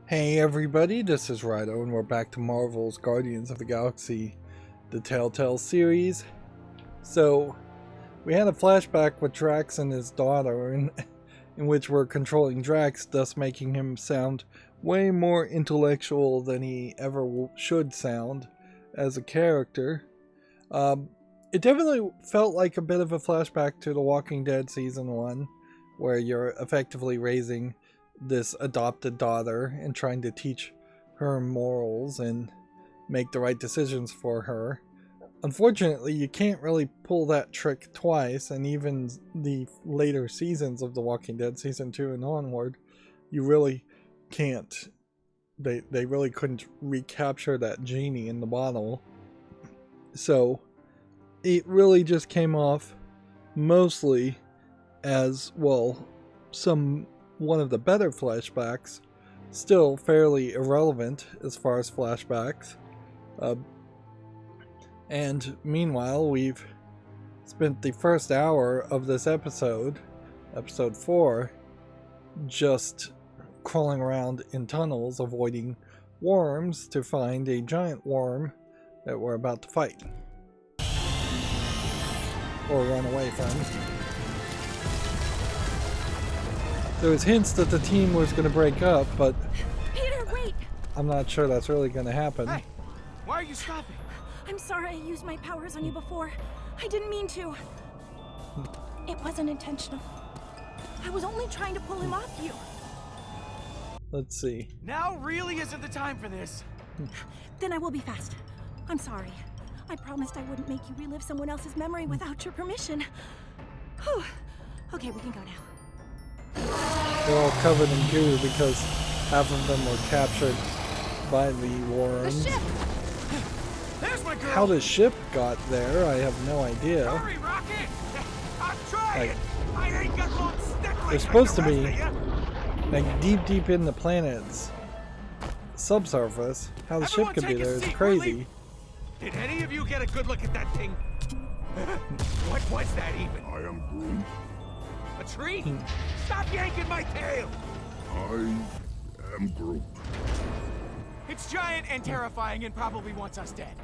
Hey everybody, this is Rydo and we're back to Marvel's Guardians of the Galaxy, the Telltale Series. So, we had a flashback with Drax and his daughter in which we're controlling Drax, thus making him sound way more intellectual than he ever should sound as a character. It definitely felt like a bit of a flashback to The Walking Dead Season 1, where you're effectively raising this adopted daughter and trying to teach her morals and make the right decisions for her. Unfortunately, you can't really pull that trick twice, and even the later seasons of The Walking Dead, Season 2 and onward, you really can't. They really couldn't recapture that genie in the bottle. So, it really just came off mostly as, well, one of the better flashbacks, still fairly irrelevant as far as flashbacks. And meanwhile, we've spent the first hour of this episode 4, just crawling around in tunnels, avoiding worms to find a giant worm that we're about to fight. Or run away from. There was hints that the team was going to break up, but Peter, wait! I'm not sure that's really going to happen. Hey, why are you stopping? I'm sorry I used my powers on you before. I didn't mean to. It wasn't intentional. I was only trying to pull him off you. Let's see. Now really isn't the time for this. Then I will be fast. I'm sorry. I promised I wouldn't make you relive someone else's memory without your permission. Whew. Okay, we can go now. They're all covered in goo because half of them were captured by the worms. The ship! There's my girl. How the ship got there, I have no idea. Hurry, Rocket! I'm trying. I ain't got long stick like They're supposed the to be rest of ya. like deep in the planet's subsurface. How the Everyone ship could be take a there is seat, crazy. really? Did any of you get a good look at that thing? What was that even? I am Groot. A tree? Stop yanking my tail! I am Groot. It's giant and terrifying and probably wants us dead.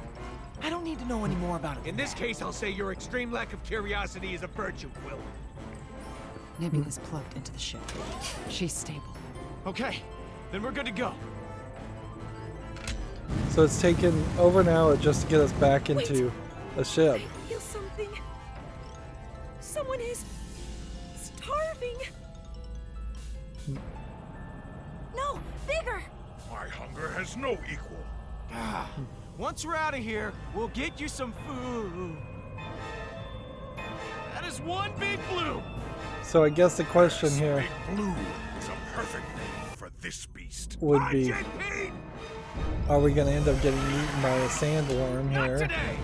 I don't need to know any more about it. In this case, I'll say your extreme lack of curiosity is a virtue, Quill. Nebula's plugged into the ship. She's stable. Okay, then we're good to go. So it's taken over an hour just to get us back into a ship. I feel something. Someone is starving. No, bigger. My hunger has no equal. Once we're out of here, we'll get you some food. That is one big blue. So I guess the question Yes, here Big Blue is a perfect name for this beast. would be, JP! are we going to end up getting eaten by a sandworm Not here? today.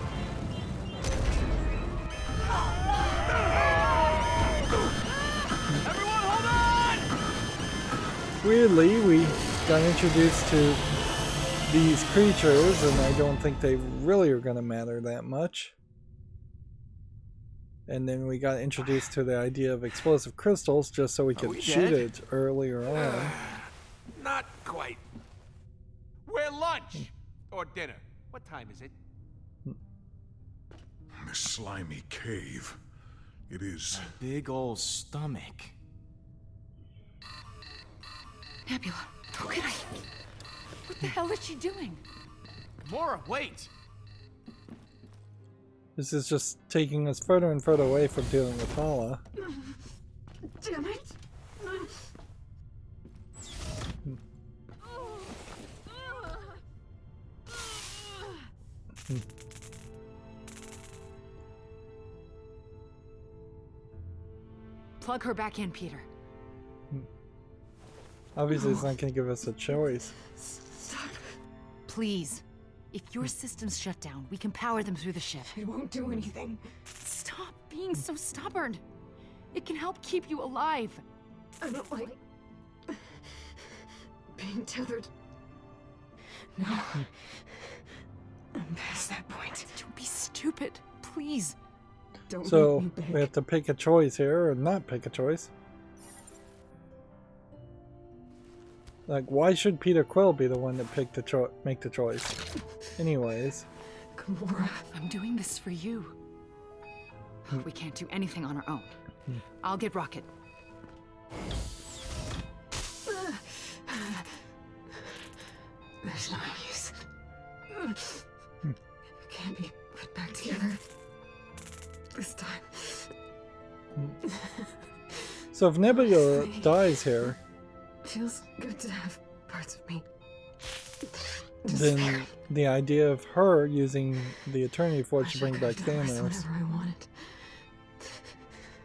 Everyone, hold on! Weirdly, we got introduced to these creatures, and I don't think they really are going to matter that much. And then we got introduced to the idea of explosive crystals just so we could we shoot dead? it earlier on. Not quite. We're lunch or dinner. What time is it? This slimy cave. It is. Big old stomach. Nebula, look at her. What the hell is she doing? Gamora, wait! This is just taking us further and further away from dealing with Hala. Damn it. Plug her back in, Peter. Obviously, it's not going to give us a choice. Please. If your systems shut down, we can power them through the ship. It won't do anything. Stop being so stubborn. It can help keep you alive. I don't like being tethered. No. I'm past that point. Don't be stupid. Please. Don't So make me we beg. have to pick a choice here, or not pick a choice. Like, why should Peter Quill be the one that picked the make the choice? Anyways. Gamora. I'm doing this for you. We can't do anything on our own. I'll get Rocket. There's no use. Can't be put back together. This time. So if Nebula dies here, Feels good to have parts of me. then the idea of her using the Eternity Force to bring back Thanos. Whatever I wanted.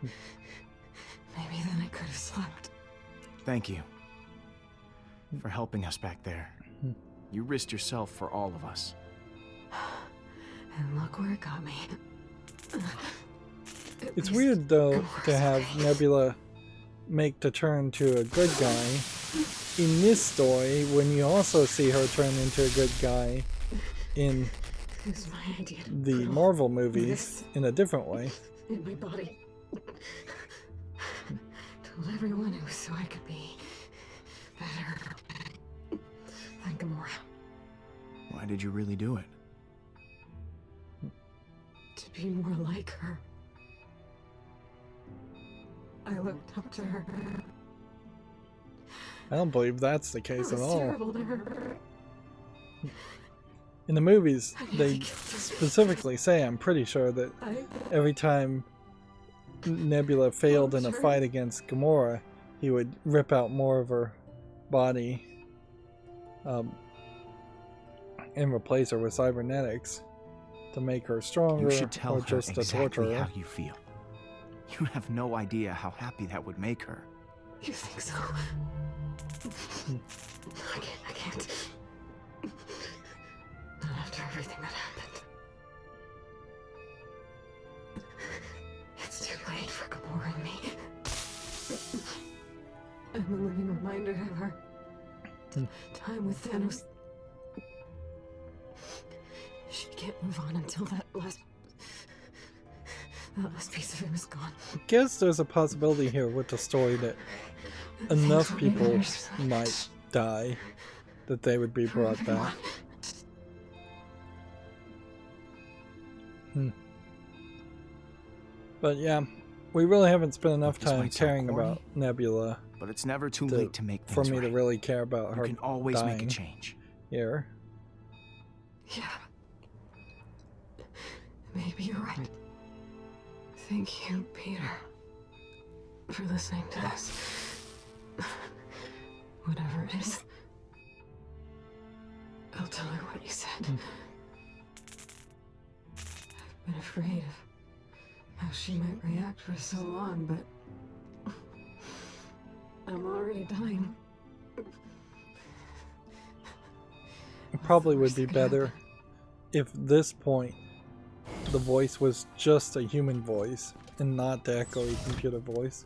Maybe then I could have slept. Thank you for helping us back there. You risked yourself for all of us. And look where it got me. It's weird though to have Nebula make the turn to a good guy in this story when you also see her turn into a good guy in the Marvel movies in a different way. In my body. Told everyone it was so I could be better than Gamora. Why did you really do it? To be more like her. I looked up to her. I don't believe that's the case at all. Terrible to her. In the movies, they specifically say, I'm pretty sure, that every time Nebula failed in a fight against Gamora, he would rip out more of her body and replace her with cybernetics to make her stronger, You should tell or her just to torture exactly her. how you feel. You have no idea how happy that would make her. You think so? I can't. Not after everything that happened. It's too late for Gamora and me. I'm a living reminder of her time with Thanos. She can't move on until that last piece of him is gone. I guess there's a possibility here with the story that enough people might die that they would be brought back. But yeah, we really haven't spent enough This time might sound caring corny, about Nebula But it's never too late to make for things me to right. really care about You her can always dying make a change. here. Yeah. Maybe you're right. Thank you, Peter, for listening to us. Whatever it is, I'll tell her what you said. I've been afraid of how she might react for so long, but I'm already dying. It probably would be better if this point the voice was just a human voice and not the echoey computer voice.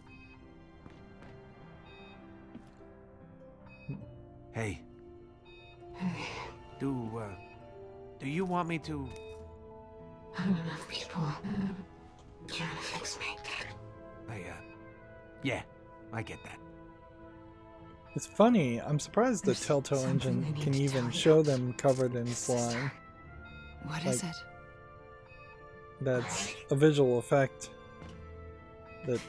Hey, Hey, do you want me to? not enough people trying to fix me. Yeah, I get that. It's funny, I'm surprised the There's Telltale something engine I need can to even tell you. show them covered in slime. What is Like- it? That's a visual effect that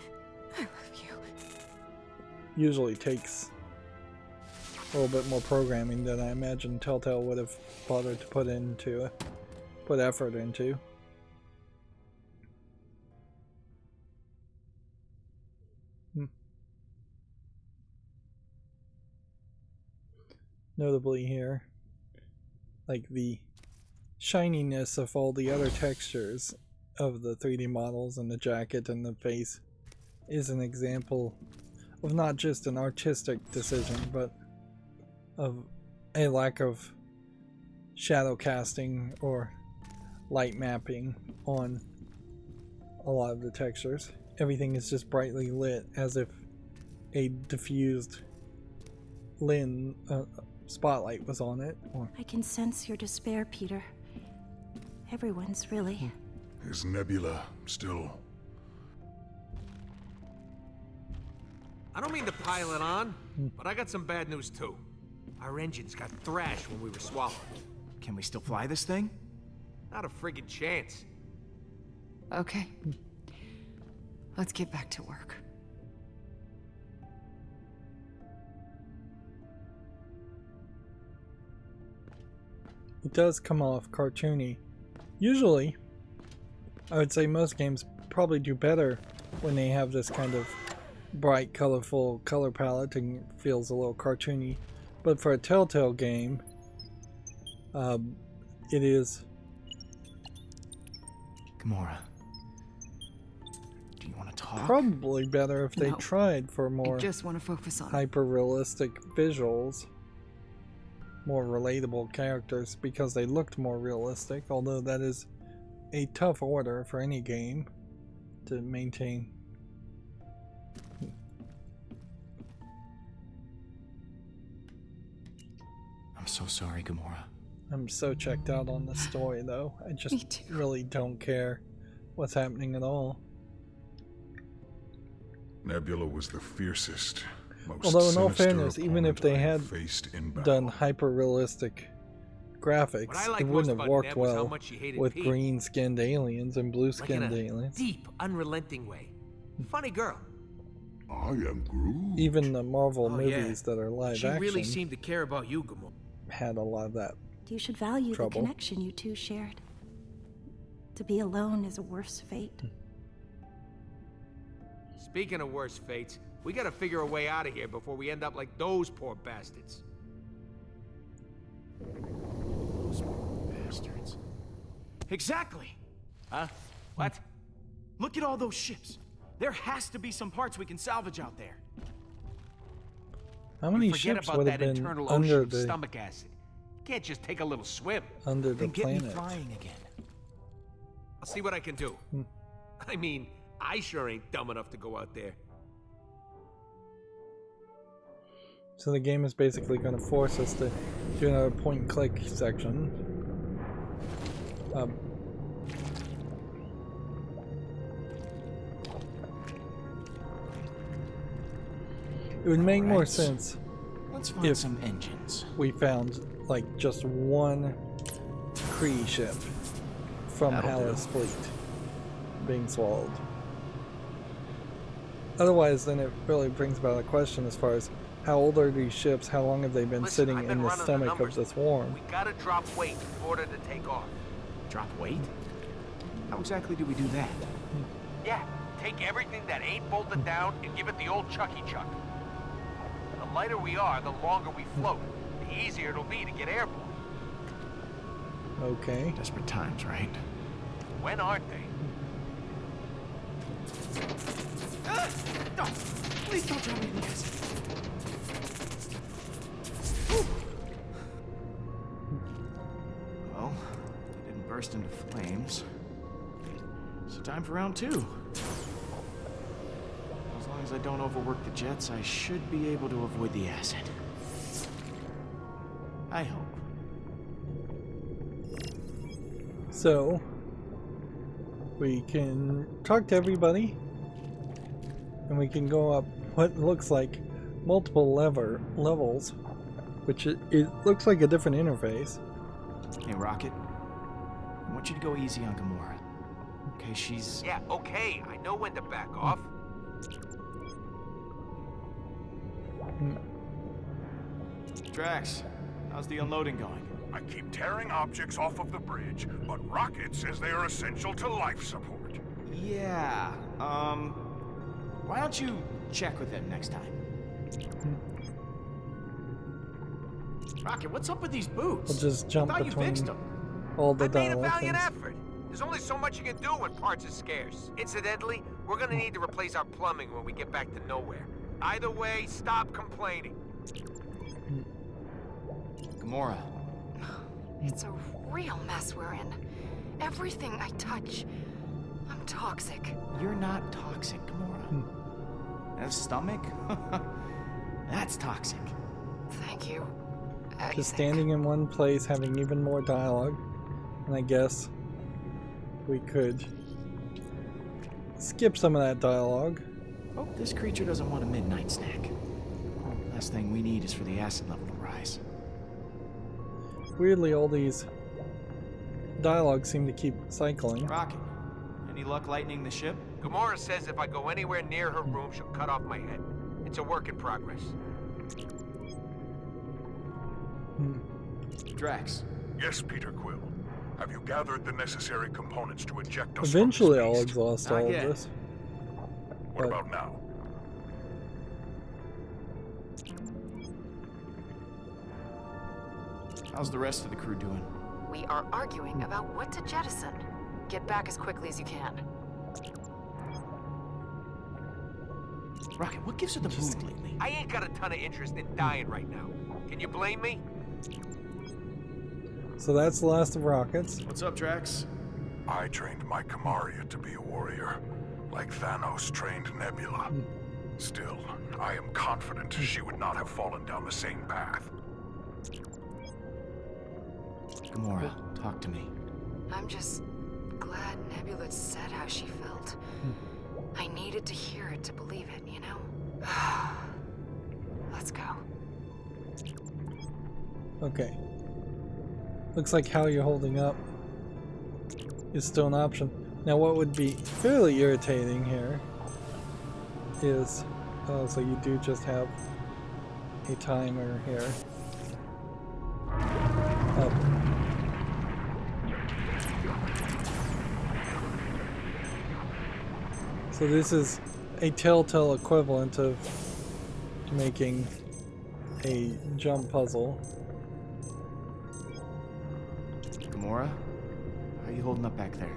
I love you. usually takes a little bit more programming than I imagine Telltale would have bothered to put effort into. Notably here, like the shininess of all the other textures of the 3D models and the jacket and the face is an example of not just an artistic decision, but of a lack of shadow casting or light mapping on a lot of the textures. Everything is just brightly lit as if a diffused spotlight was on it. Or I can sense your despair, Peter. Everyone's really. Is Nebula still... I don't mean to pile it on, but I got some bad news too. Our engines got thrashed when we were swallowed. Can we still fly this thing? Not a friggin' chance. Okay. Let's get back to work. It does come off cartoony. Usually, I would say most games probably do better when they have this kind of bright, colorful color palette and feels a little cartoony. But for a Telltale game, it is. Gamora, do you want to talk? Probably better if they No. tried for I more just want to focus on hyper-realistic visuals, more relatable characters, because they looked more realistic, although that is a tough order for any game to maintain. I'm so sorry, Gamora. I'm so checked out on the story though. I Me just too. really don't care what's happening at all. Nebula was the fiercest, most Although in all sinister fairness, even if they opponent I had faced in battle. done hyper-realistic What I graphics, liked it most wouldn't have about worked Neb was how well much she hated with Pete. green-skinned aliens and Like in blue-skinned a aliens. deep, unrelenting way. Funny girl. I am Groot. Even the Marvel Oh, yeah. movies that are live She action really seemed to care about you, Gamora. had a lot of that. You should value Trouble. the connection you two shared. To be alone is a worse fate. Speaking of worse fates, we gotta figure a way out of here before we end up like those poor bastards. Those bastards. Exactly! Huh? What? Look at all those ships. There has to be some parts we can salvage out there. How many Forget ships about would have that been internal ocean under of the stomach acid. You can't just take a little swim. under the Then get me planet? flying again. I'll see what I can do. I mean, I sure ain't dumb enough to go out there. So the game is basically going to force us to do another point-and-click section. It would make more Alright. sense Let's find If- some engines. we found like just one Kree ship from That'll do. Hala's fleet being swallowed. Otherwise, then it really brings about a question as far as how old are these ships, how long have they been Listen, sitting I've been in the running the stomach of numbers. this worm? We gotta drop weight in order to take off. Drop weight? How exactly do we do that? Yeah, take everything that ain't bolted down and give it the old Chucky Chuck. The lighter we are, the longer we float. The easier it'll be to get airborne. Okay. Desperate times, right? When aren't they? No! Please don't tell me this. Well, they didn't burst into flames. So time for round 2. As long as I don't overwork the jets, I should be able to avoid the acid. I hope. So we can talk to everybody, and we can go up what looks like multiple levels, which it looks like a different interface. Hey, Rocket. I want you to go easy on Gamora. Okay, she's... Yeah, okay, I know when to back off. Drax, how's the unloading going? I keep tearing objects off of the bridge, but Rocket says they are essential to life support. Yeah, why don't you check with him next time? Rocket, what's up with these boots? We'll just jump I thought you between fixed them. all the I made a dialogue valiant things. effort. There's only so much you can do when parts are scarce. Incidentally, we're gonna need to replace our plumbing when we get back to Knowhere. Either way, stop complaining. Gamora, It's a real mess we're in. Everything I touch, I'm toxic. you're not toxic, Gamora. That stomach? That's toxic. Thank you. Just standing in one place, having even more dialogue, and I guess we could skip some of that dialogue. Hope this creature doesn't want a midnight snack. Last thing we need is for the acid level to rise. Weirdly, all these dialogues seem to keep cycling. Rocket, any luck lightening the ship? Gamora says if I go anywhere near her room, she'll cut off my head. It's a work in progress. Drax. Yes, Peter Quill. Have you gathered the necessary components to eject us Eventually, from I'll this beast? exhaust Not all yet. of this. What but- about now? How's the rest of the crew doing? We are arguing about what to jettison. Get back as quickly as you can. Rocket, what gives her the mood lately? I ain't got a ton of interest in dying right now. Can you blame me? So that's the last of Rockets. What's up, Drax? I trained my Kamaria to be a warrior, like Thanos trained Nebula. Still, I am confident she would not have fallen down the same path. Gamora, talk to me. I'm just glad Nebula said how she felt. I needed to hear it to believe it, you know? Let's go. Okay. Looks like how you're holding up is still an option. Now what would be fairly irritating here is, oh, so you do just have a timer here. Oh. So this is a Telltale equivalent of making a jump puzzle. Gamora, how are you holding up back there?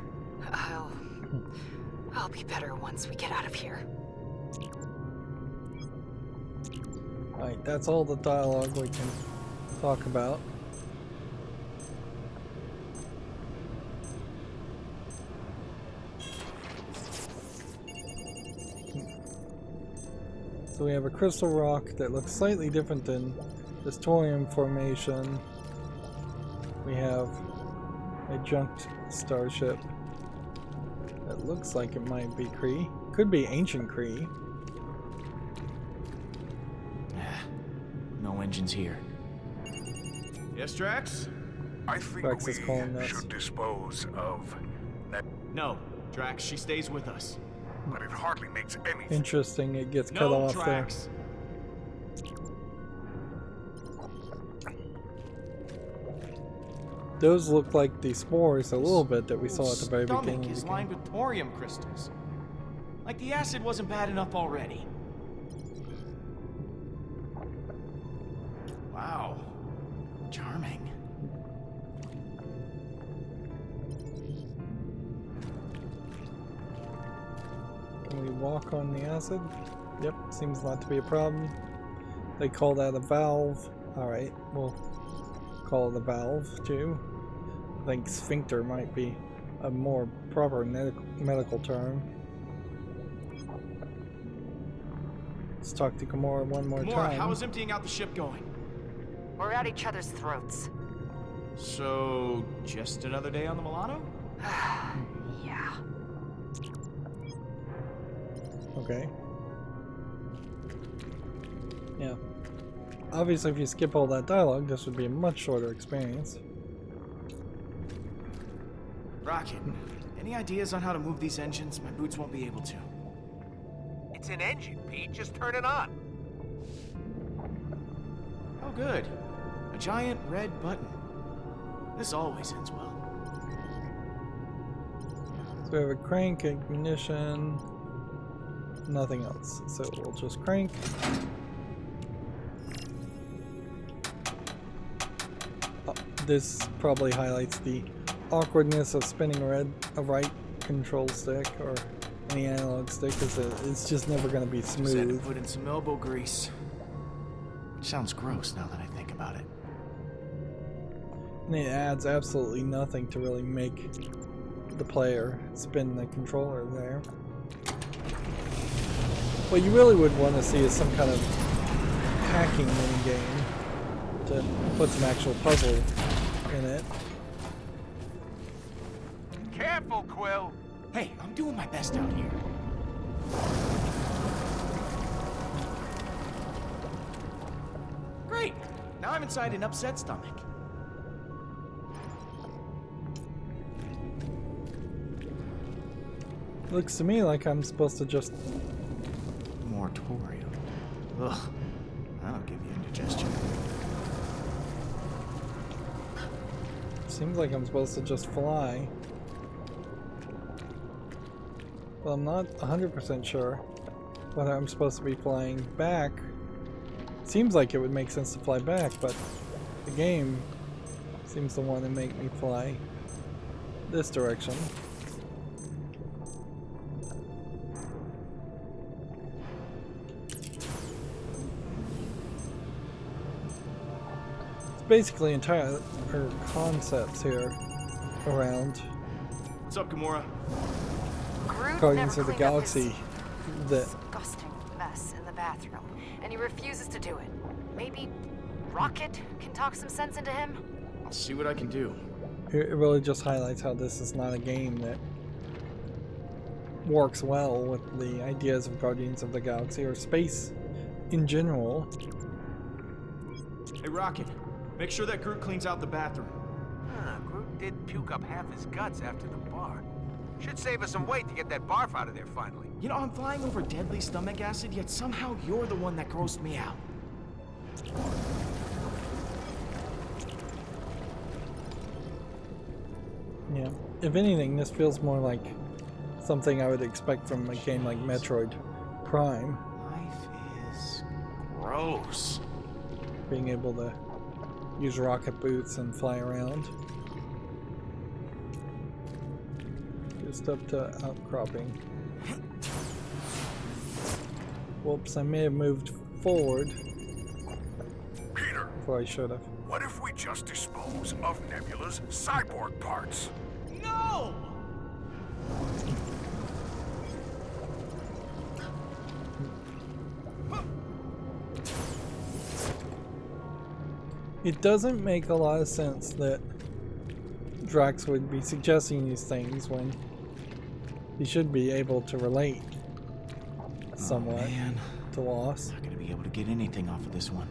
I'll be better once we get out of here. Alright, that's all the dialogue we can talk about. So we have a crystal rock that looks slightly different than this thorium formation. We have a junked starship that looks like it might be Kree. Could be ancient Kree. No engines here. Yes, Drax? I think Drax is calling we us. should dispose of No, Drax, she stays with us. but it hardly makes any Interesting, it gets cut No, off Drax. there. Those look like the spores a little bit that we saw at the very Stomach beginning. is lined with thorium crystals. Like the acid wasn't bad enough already. Wow. Charming. Can we walk on the acid? Yep, seems not to be a problem. They call that a valve. Alright, we'll call it a valve too. I think sphincter might be a more proper medical term. Let's talk to Gamora one more Gamora, time. how is emptying out the ship going? We're at each other's throats. So, just another day on the Milano? Yeah. Okay. Yeah. Obviously, if you skip all that dialogue, this would be a much shorter experience. Rocket, any ideas on how to move these engines? My boots won't be able to. It's an engine, Pete. Just turn it on. Oh, good. A giant red button. This always ends well. So we have a crank, ignition, nothing else. So we'll just crank. Oh, this probably highlights the awkwardness of spinning a right control stick or any analog stick, because it's just never going to be Just had to smooth. put in some elbow grease. Which sounds gross now that I think about it. And it adds absolutely nothing to really make the player spin the controller there. What you really would want to see is some kind of hacking minigame to put some actual puzzle in it. Careful, Quill. Hey, I'm doing my best out here. Great! Now I'm inside an upset stomach. Looks to me like I'm supposed to just... Moratorium. Ugh. That'll give you indigestion. Seems like I'm supposed to just fly. But I'm not 100% sure whether I'm supposed to be flying back. Seems like it would make sense to fly back, but the game seems to want to make me fly this direction. It's basically entire concepts here around What's up, Gamora? Groot Guardians never of the cleaned up his Galaxy that disgusting mess in the bathroom, and he refuses to do it. Maybe Rocket can talk some sense into him? I'll see what I can do. it really just highlights how this is not a game that works well with the ideas of Guardians of the Galaxy or space in general. Hey, Rocket, make sure that Groot cleans out the bathroom. Groot did puke up half his guts after the bar. Should save us some weight to get that barf out of there finally. You know, I'm flying over deadly stomach acid, yet somehow you're the one that grossed me out. Yeah. If anything, this feels more like something I would expect from a game like Metroid Prime. Life is gross. Being able to use rocket boots and fly around. Just up to outcropping. Whoops, I may have moved forward Peter, before I should have. what if we just dispose of Nebula's cyborg parts? No! It doesn't make a lot of sense that Drax would be suggesting these things when he should be able to relate somewhat Oh, man. to loss. Not gonna be able to get anything off of this one.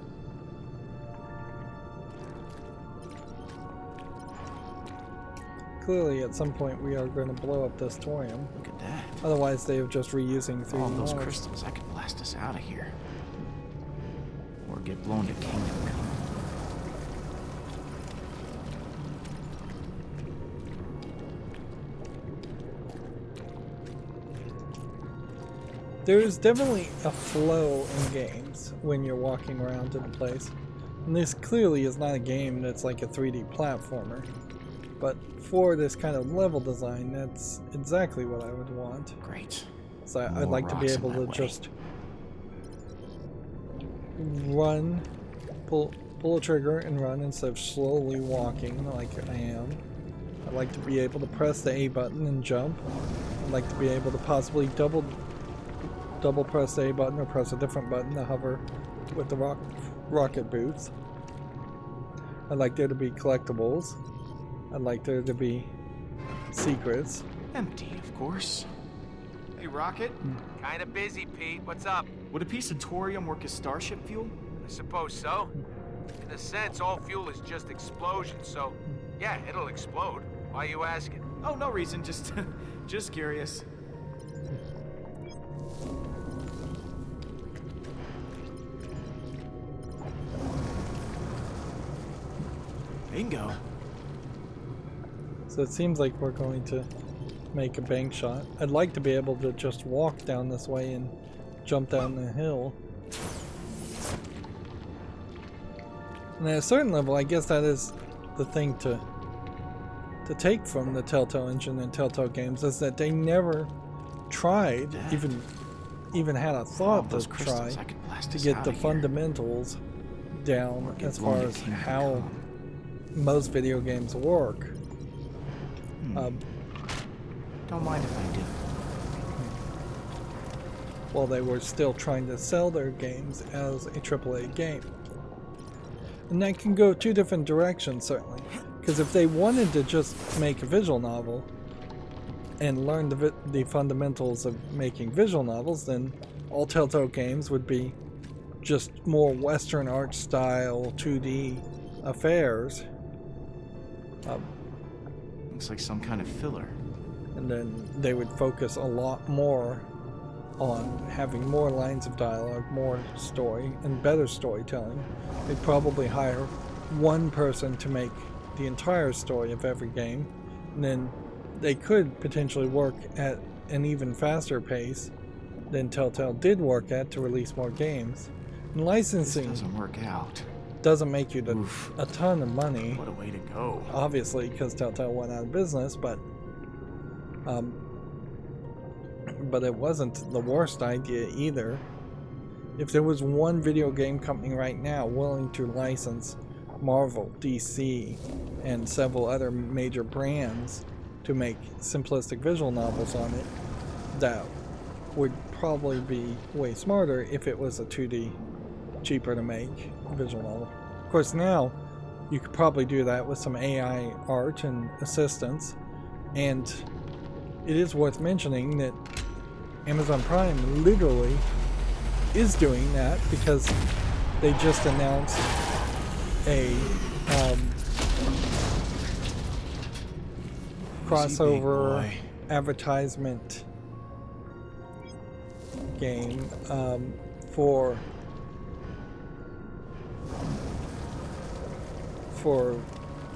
Clearly, at some point, we are going to blow up this thorium. Look at that. Otherwise, they are just reusing 3D All those models. crystals, I could blast us out of here. Or get blown to Kingdom Come. There's definitely a flow in games when you're walking around in a place. And this clearly is not a game that's like a 3D platformer. But for this kind of level design, that's exactly what I would want. Great. So I'd More like to be rocks in able my to way. just run, pull a trigger and run instead of slowly walking like I am. I'd like to be able to press the A button and jump. I'd like to be able to possibly double press the A button or press a different button to hover with the rocket boots. I'd like there to be collectibles. I'd like there to be secrets. Empty, of course. Hey, Rocket, Kinda busy, Pete. What's up? would a piece of thorium work as starship fuel? I suppose so. In a sense, all fuel is just explosion, so yeah, it'll explode. Why are you asking? Oh, no reason, just just curious. Bingo. So it seems like we're going to make a bank shot. I'd like to be able to just walk down this way and jump down the hill. And at a certain level, I guess that is the thing to take from the Telltale engine and Telltale games, is that they never tried, even had a All thought those to crystals, try I could blast to us get out the of here. fundamentals down Or get as blown far to as Kingdom how Come. most video games work. Don't mind if I do. While they were still trying to sell their games as a AAA game. And that can go two different directions, certainly. Because if they wanted to just make a visual novel and learn the fundamentals of making visual novels, then all Telltale games would be just more Western art style 2D affairs. Looks like some kind of filler. and then they would focus a lot more on having more lines of dialogue, more story, and better storytelling. They'd probably hire one person to make the entire story of every game, and then they could potentially work at an even faster pace than Telltale did work at to release more games. And licensing This doesn't work out. doesn't make you a ton of money, What a way to go. obviously, because Telltale went out of business, but it wasn't the worst idea either. If there was one video game company right now willing to license Marvel, DC, and several other major brands to make simplistic visual novels on it, that would probably be way smarter if it was a 2D, cheaper to make visual novel. Of course, now you could probably do that with some AI art and assistance, and it is worth mentioning that Amazon Prime literally is doing that, because they just announced a crossover advertisement game for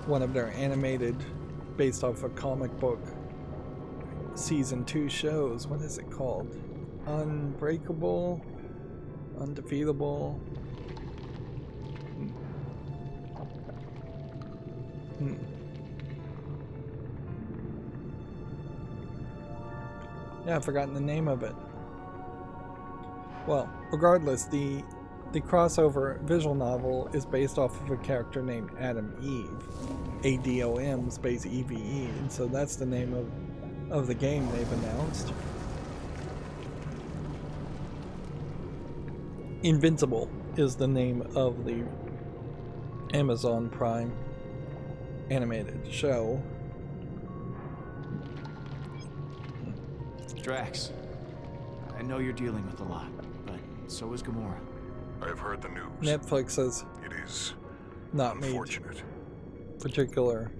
one of their animated, based off a comic book, season 2 shows. What is it called? Unbreakable? Undefeatable? Yeah, I've forgotten the name of it. Well, regardless, the crossover visual novel is based off of a character named Adam Eve. ADOM space EVE, and so that's the name of the game they've announced. Invincible is the name of the Amazon Prime animated show. Drax, I know you're dealing with a lot, but so is Gamora. I have heard the news. Netflix has It is not made unfortunate. particular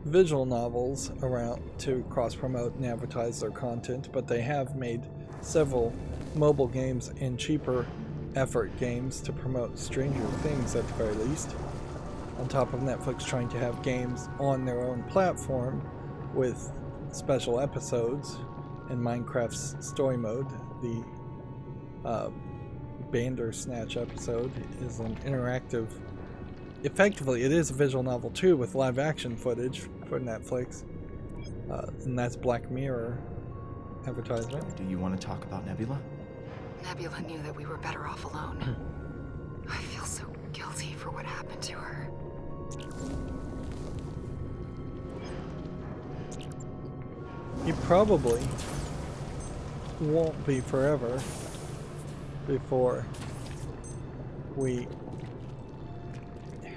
visual novels around to cross-promote and advertise their content, but they have made several mobile games and cheaper effort games to promote Stranger Things at the very least. On top of Netflix trying to have games on their own platform with special episodes, and Minecraft's story mode, the Bandersnatch episode, is an interactive. Effectively, it is a visual novel too, with live action footage for Netflix, and that's Black Mirror advertisement. Do you want to talk about Nebula? Nebula knew that we were better off alone. I feel so guilty for what happened to her. It probably won't be forever before we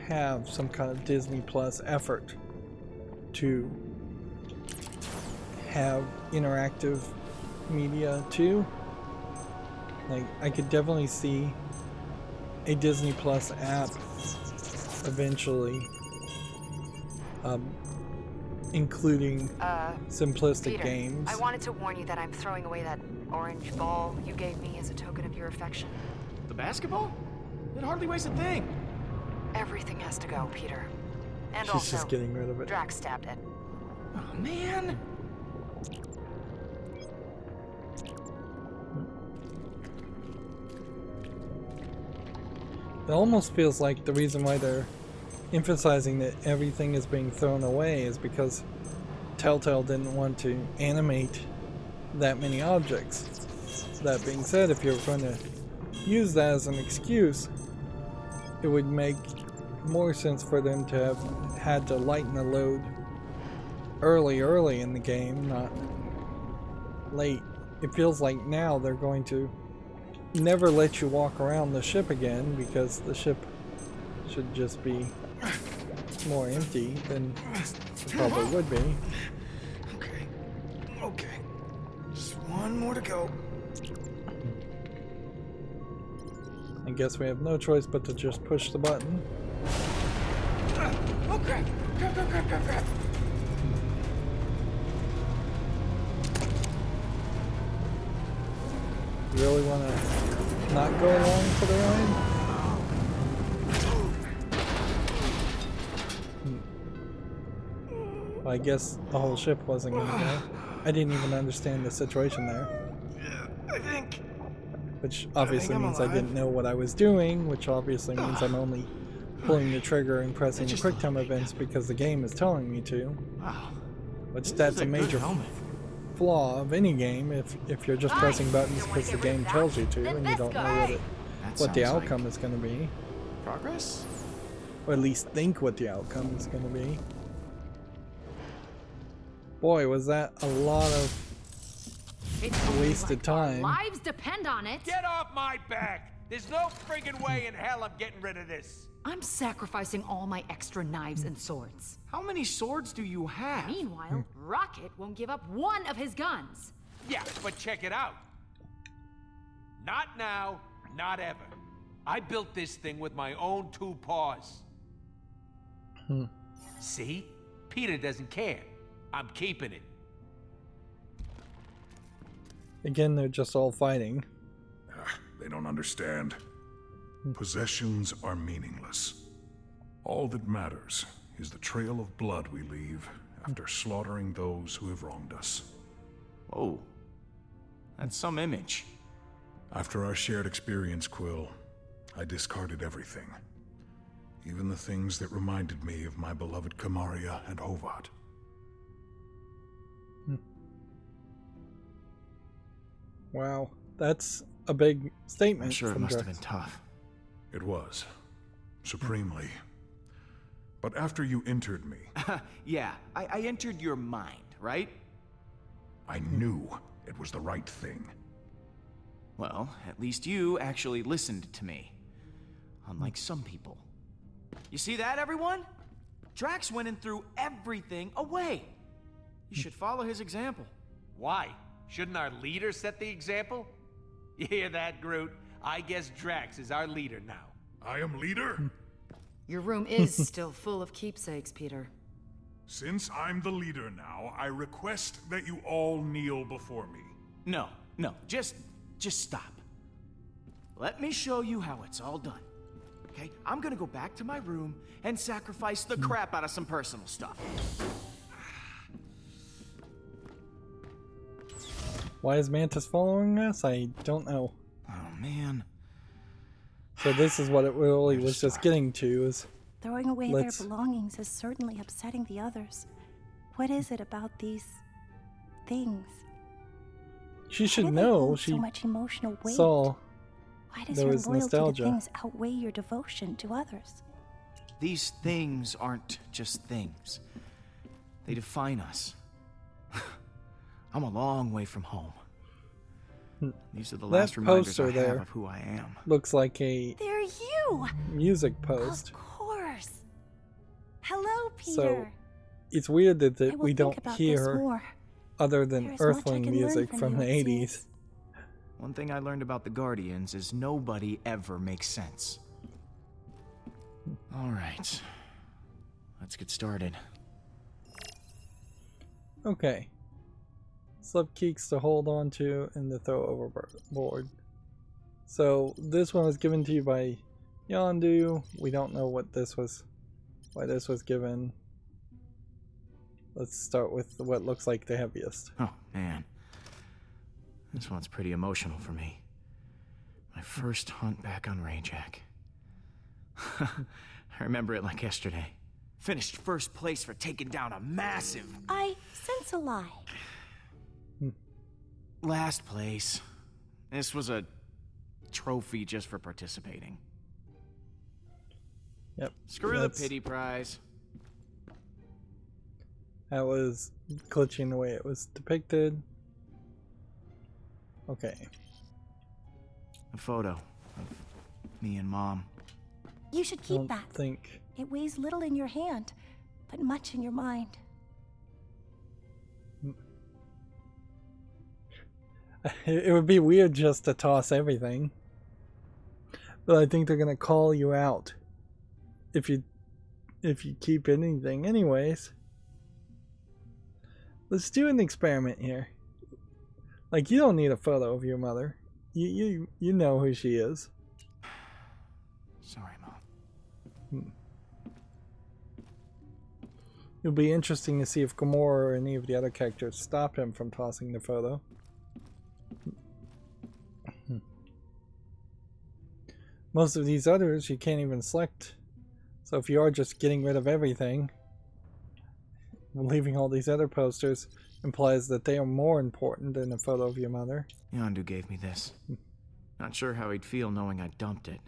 have some kind of Disney Plus effort to have interactive media too. Like, I could definitely see a Disney Plus app eventually including simplistic Peter, games. I wanted to warn you that I'm throwing away that orange ball you gave me as a token of your affection. The basketball? It hardly weighs a thing. Everything has to go, Peter. And She's also, just getting rid of it. Drax stabbed it. Oh, man. It almost feels like the reason why they're emphasizing that everything is being thrown away is because Telltale didn't want to animate that many objects. That being said, if you're going to use that as an excuse, it would make more sense for them to have had to lighten the load early in the game, not late. It feels like now they're going to never let you walk around the ship again, because the ship should just be more empty than it probably would be. Okay. Just one more to go. I guess we have no choice but to just push the button. Oh, crap. Crap. really want to not go along for the ride? Well, I guess the whole ship wasn't going to go. I didn't even understand the situation there. I think. Which obviously I'm means I alive. didn't know what I was doing, which obviously means I'm only pulling the trigger and pressing the Just quick time a little events because the game is telling me to. Wow. Which This that's is a good major helmet. flaw of any game if you're just pressing buttons because the game tells you to and you don't know That what the sounds outcome like is going to be. Progress? Or at least think what the outcome is going to be. Boy, was that a lot of wasted time. Lives depend on it. Get off my back! There's no friggin' way in hell I'm getting rid of this. I'm sacrificing all my extra knives and swords. How many swords do you have? Meanwhile, Rocket won't give up one of his guns. Yeah, but check it out. Not now, not ever. I built this thing with my own 2 paws. See? Peter doesn't care. I'm keeping it. Again, they're just all fighting. They don't understand. Possessions are meaningless. All that matters is the trail of blood we leave after slaughtering those who have wronged us. Whoa. That's some image. After our shared experience, Quill, I discarded everything. Even the things that reminded me of my beloved Kamaria and Hovat. Wow, that's a big statement. I'm sure it from must have Drax. been tough. It was. Supremely. But after you entered me, Yeah, I entered your mind, right? I knew it was the right thing. Well, at least you actually listened to me. Unlike some people. You see that, everyone? Drax went and threw everything away. You should follow his example. Why? Shouldn't our leader set the example? You hear that, Groot? I guess Drax is our leader now. I am leader? Your room is still full of keepsakes, Peter. Since I'm the leader now, I request that you all kneel before me. No, just stop. Let me show you how it's all done. Okay, I'm gonna go back to my room and sacrifice the crap out of some personal stuff. Why is Mantis following us? I don't know. Oh man. So this is what it really was just getting to is Throwing away Let's- their belongings is certainly upsetting the others. What is it about these things? she Why should do they know. hold She so much emotional weight. saw Why does there your was loyalty nostalgia. to things outweigh your devotion to others? These things aren't just things. They define us. I'm a long way from home. These are the That last reminders poster I there. have of who I am. looks like a They're you! music post. Of course. Hello, Peter. So it's weird that, I will we think don't about this hear more. other than There is much I Earthling can learn music from from you, the it 80s. seems. One thing I learned about the Guardians is nobody ever makes sense. All right. Let's get started. Okay. Slip keeks to hold on to and to throw overboard. So this one was given to you by Yondu. We don't know what this was, why this was given. Let's start with what looks like the heaviest. Oh, man. This one's pretty emotional for me. My first hunt back on Rayjack. I remember it like yesterday. Finished first place for taking down a massive... I sense a lie. last place. This was a trophy just for participating. Yep. Screw the that's- pity prize. That was glitching the way it was depicted. Okay. A photo of me and Mom. You should I keep don't that. think It weighs little in your hand, but much in your mind. it would be weird just to toss everything. But I think they're gonna call you out if you keep anything anyways. Let's do an experiment here. Like, you don't need a photo of your mother. You know who she is. Sorry, Mom. It'll be interesting to see if Gamora or any of the other characters stop him from tossing the photo. Most of these others you can't even select. So if you are just getting rid of everything, leaving all these other posters implies that they are more important than a photo of your mother. Yondu gave me this. Not sure how he'd feel knowing I dumped it.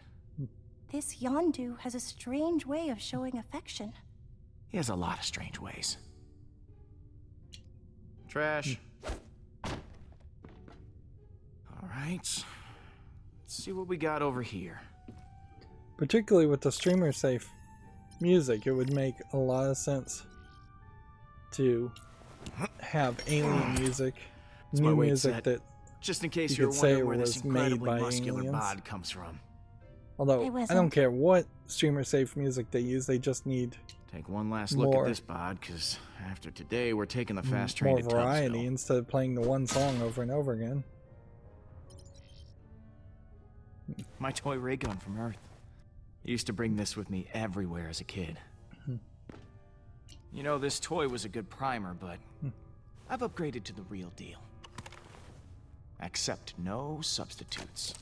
This Yondu has a strange way of showing affection. He has a lot of strange ways. Trash. Alright. Let's see what we got over here. Particularly with the streamer safe music, it would make a lot of sense to have alien music, new music that just in case you you're could say wondering where this was made incredibly by muscular aliens. bod comes from. Although It I wasn't. don't care what streamer safe music they use, they just need Take one last look More. at this bod, because after today, we're taking the fast more train to variety Tubbsville. instead of playing the one song over and over again. My toy ray gun from Earth. I used to bring this with me everywhere as a kid. You know, this toy was a good primer, but I've upgraded to the real deal. Accept no substitutes.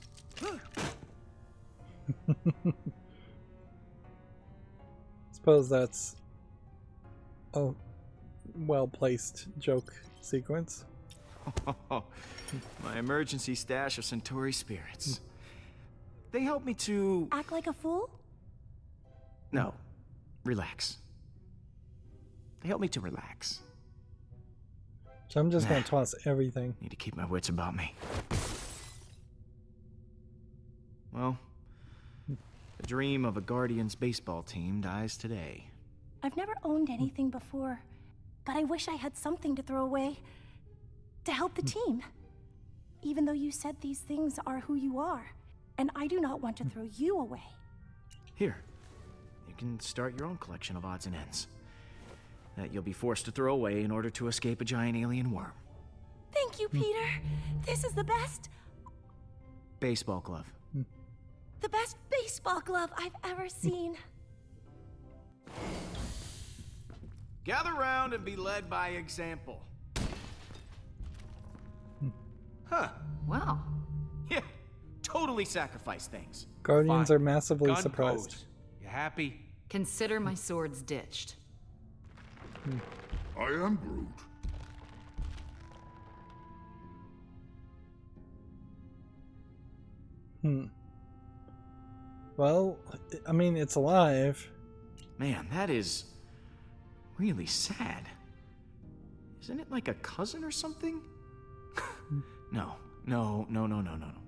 Suppose that's a well-placed joke sequence. My emergency stash of Centauri spirits. They help me to... Act like a fool? No. Relax. They help me to relax. So I'm just gonna toss everything. Need to keep my wits about me. Well, the dream of a Guardians baseball team dies today. I've never owned anything before, but I wish I had something to throw away to help the team. Even though you said these things are who you are, and I do not want to throw you away. Here, you can start your own collection of odds and ends that you'll be forced to throw away in order to escape a giant alien worm. Thank you, Peter. This is the best Baseball glove. baseball glove I've ever seen. Gather round and be led by example. Huh. Wow. Yeah, totally sacrifice things. Guardians Fine. are massively Gun surprised. pose. You happy? Consider my swords ditched. I am Groot. Well, I mean, it's alive. Man, that is really sad. Isn't it like a cousin or something? No.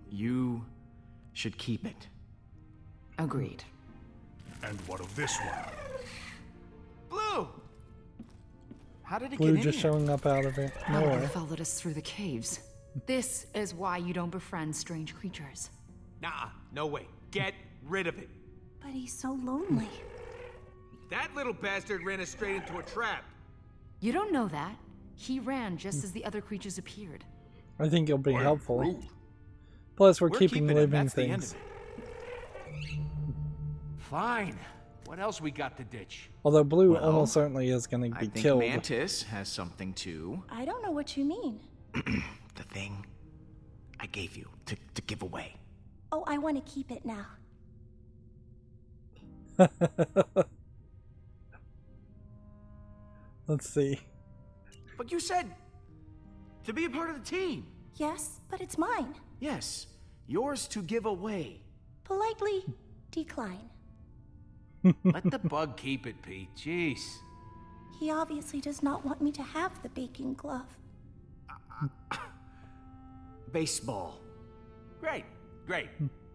You should keep it. Agreed. And what of this one? Blue! How did it Blue get in just here? showing up out of it. Nowhere. Rydo followed us through the caves. This is why you don't befriend strange creatures. Nah, no way. Get rid of it. But he's so lonely. That little bastard ran us straight into a trap. You don't know that. He ran just as the other creatures appeared. I think it'll be I am helpful. Groot. Plus, we're We're keeping keeping it. living That's the end things. of it. Fine. What else we got to ditch? Although Blue Well, almost certainly is going to I be think killed. Mantis has something too. I don't know what you mean. The thing I gave you to give away. Oh, I want to keep it now. Let's see. But you said to be a part of the team. Yes, but it's mine. Yes, yours to give away. Politely decline. Let the bug keep it, Pete. Jeez. He obviously does not want me to have the baking glove. Baseball. Great.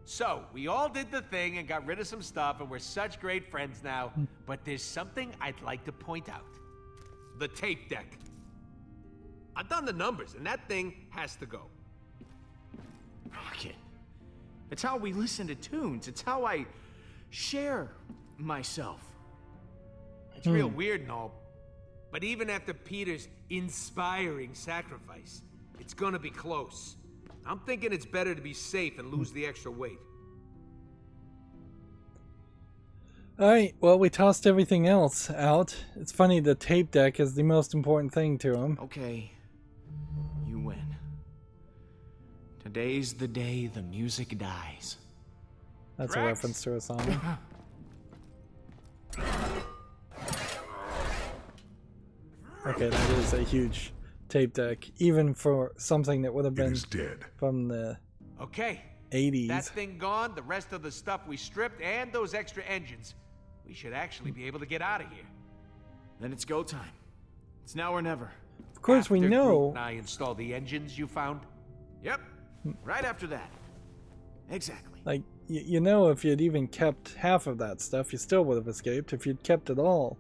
So, we all did the thing and got rid of some stuff, and we're such great friends now. But there's something I'd like to point out. The tape deck. I've done the numbers, and that thing has to go. Rocket. It's how we listen to tunes. It's how I share myself. It's real weird and all, but even after Peter's inspiring sacrifice, it's gonna be close. I'm thinking it's better to be safe and lose the extra weight. Alright, well, we tossed everything else out. It's funny, the tape deck is the most important thing to him. Okay, you win. Today's the day the music dies. That's Drax? a reference to a song. Okay, that is a huge tape deck, even for something that would have It been is dead. from the Okay. 80s. That thing gone, the rest of the stuff we stripped, and those extra engines. We should actually be able to get out of here. Then it's go time. It's now or never. Of course, we After know. Groot and I install the engines you found. Yep, right after that. Exactly. Like, you know, if you'd even kept half of that stuff, you still would have escaped. If you'd kept it all,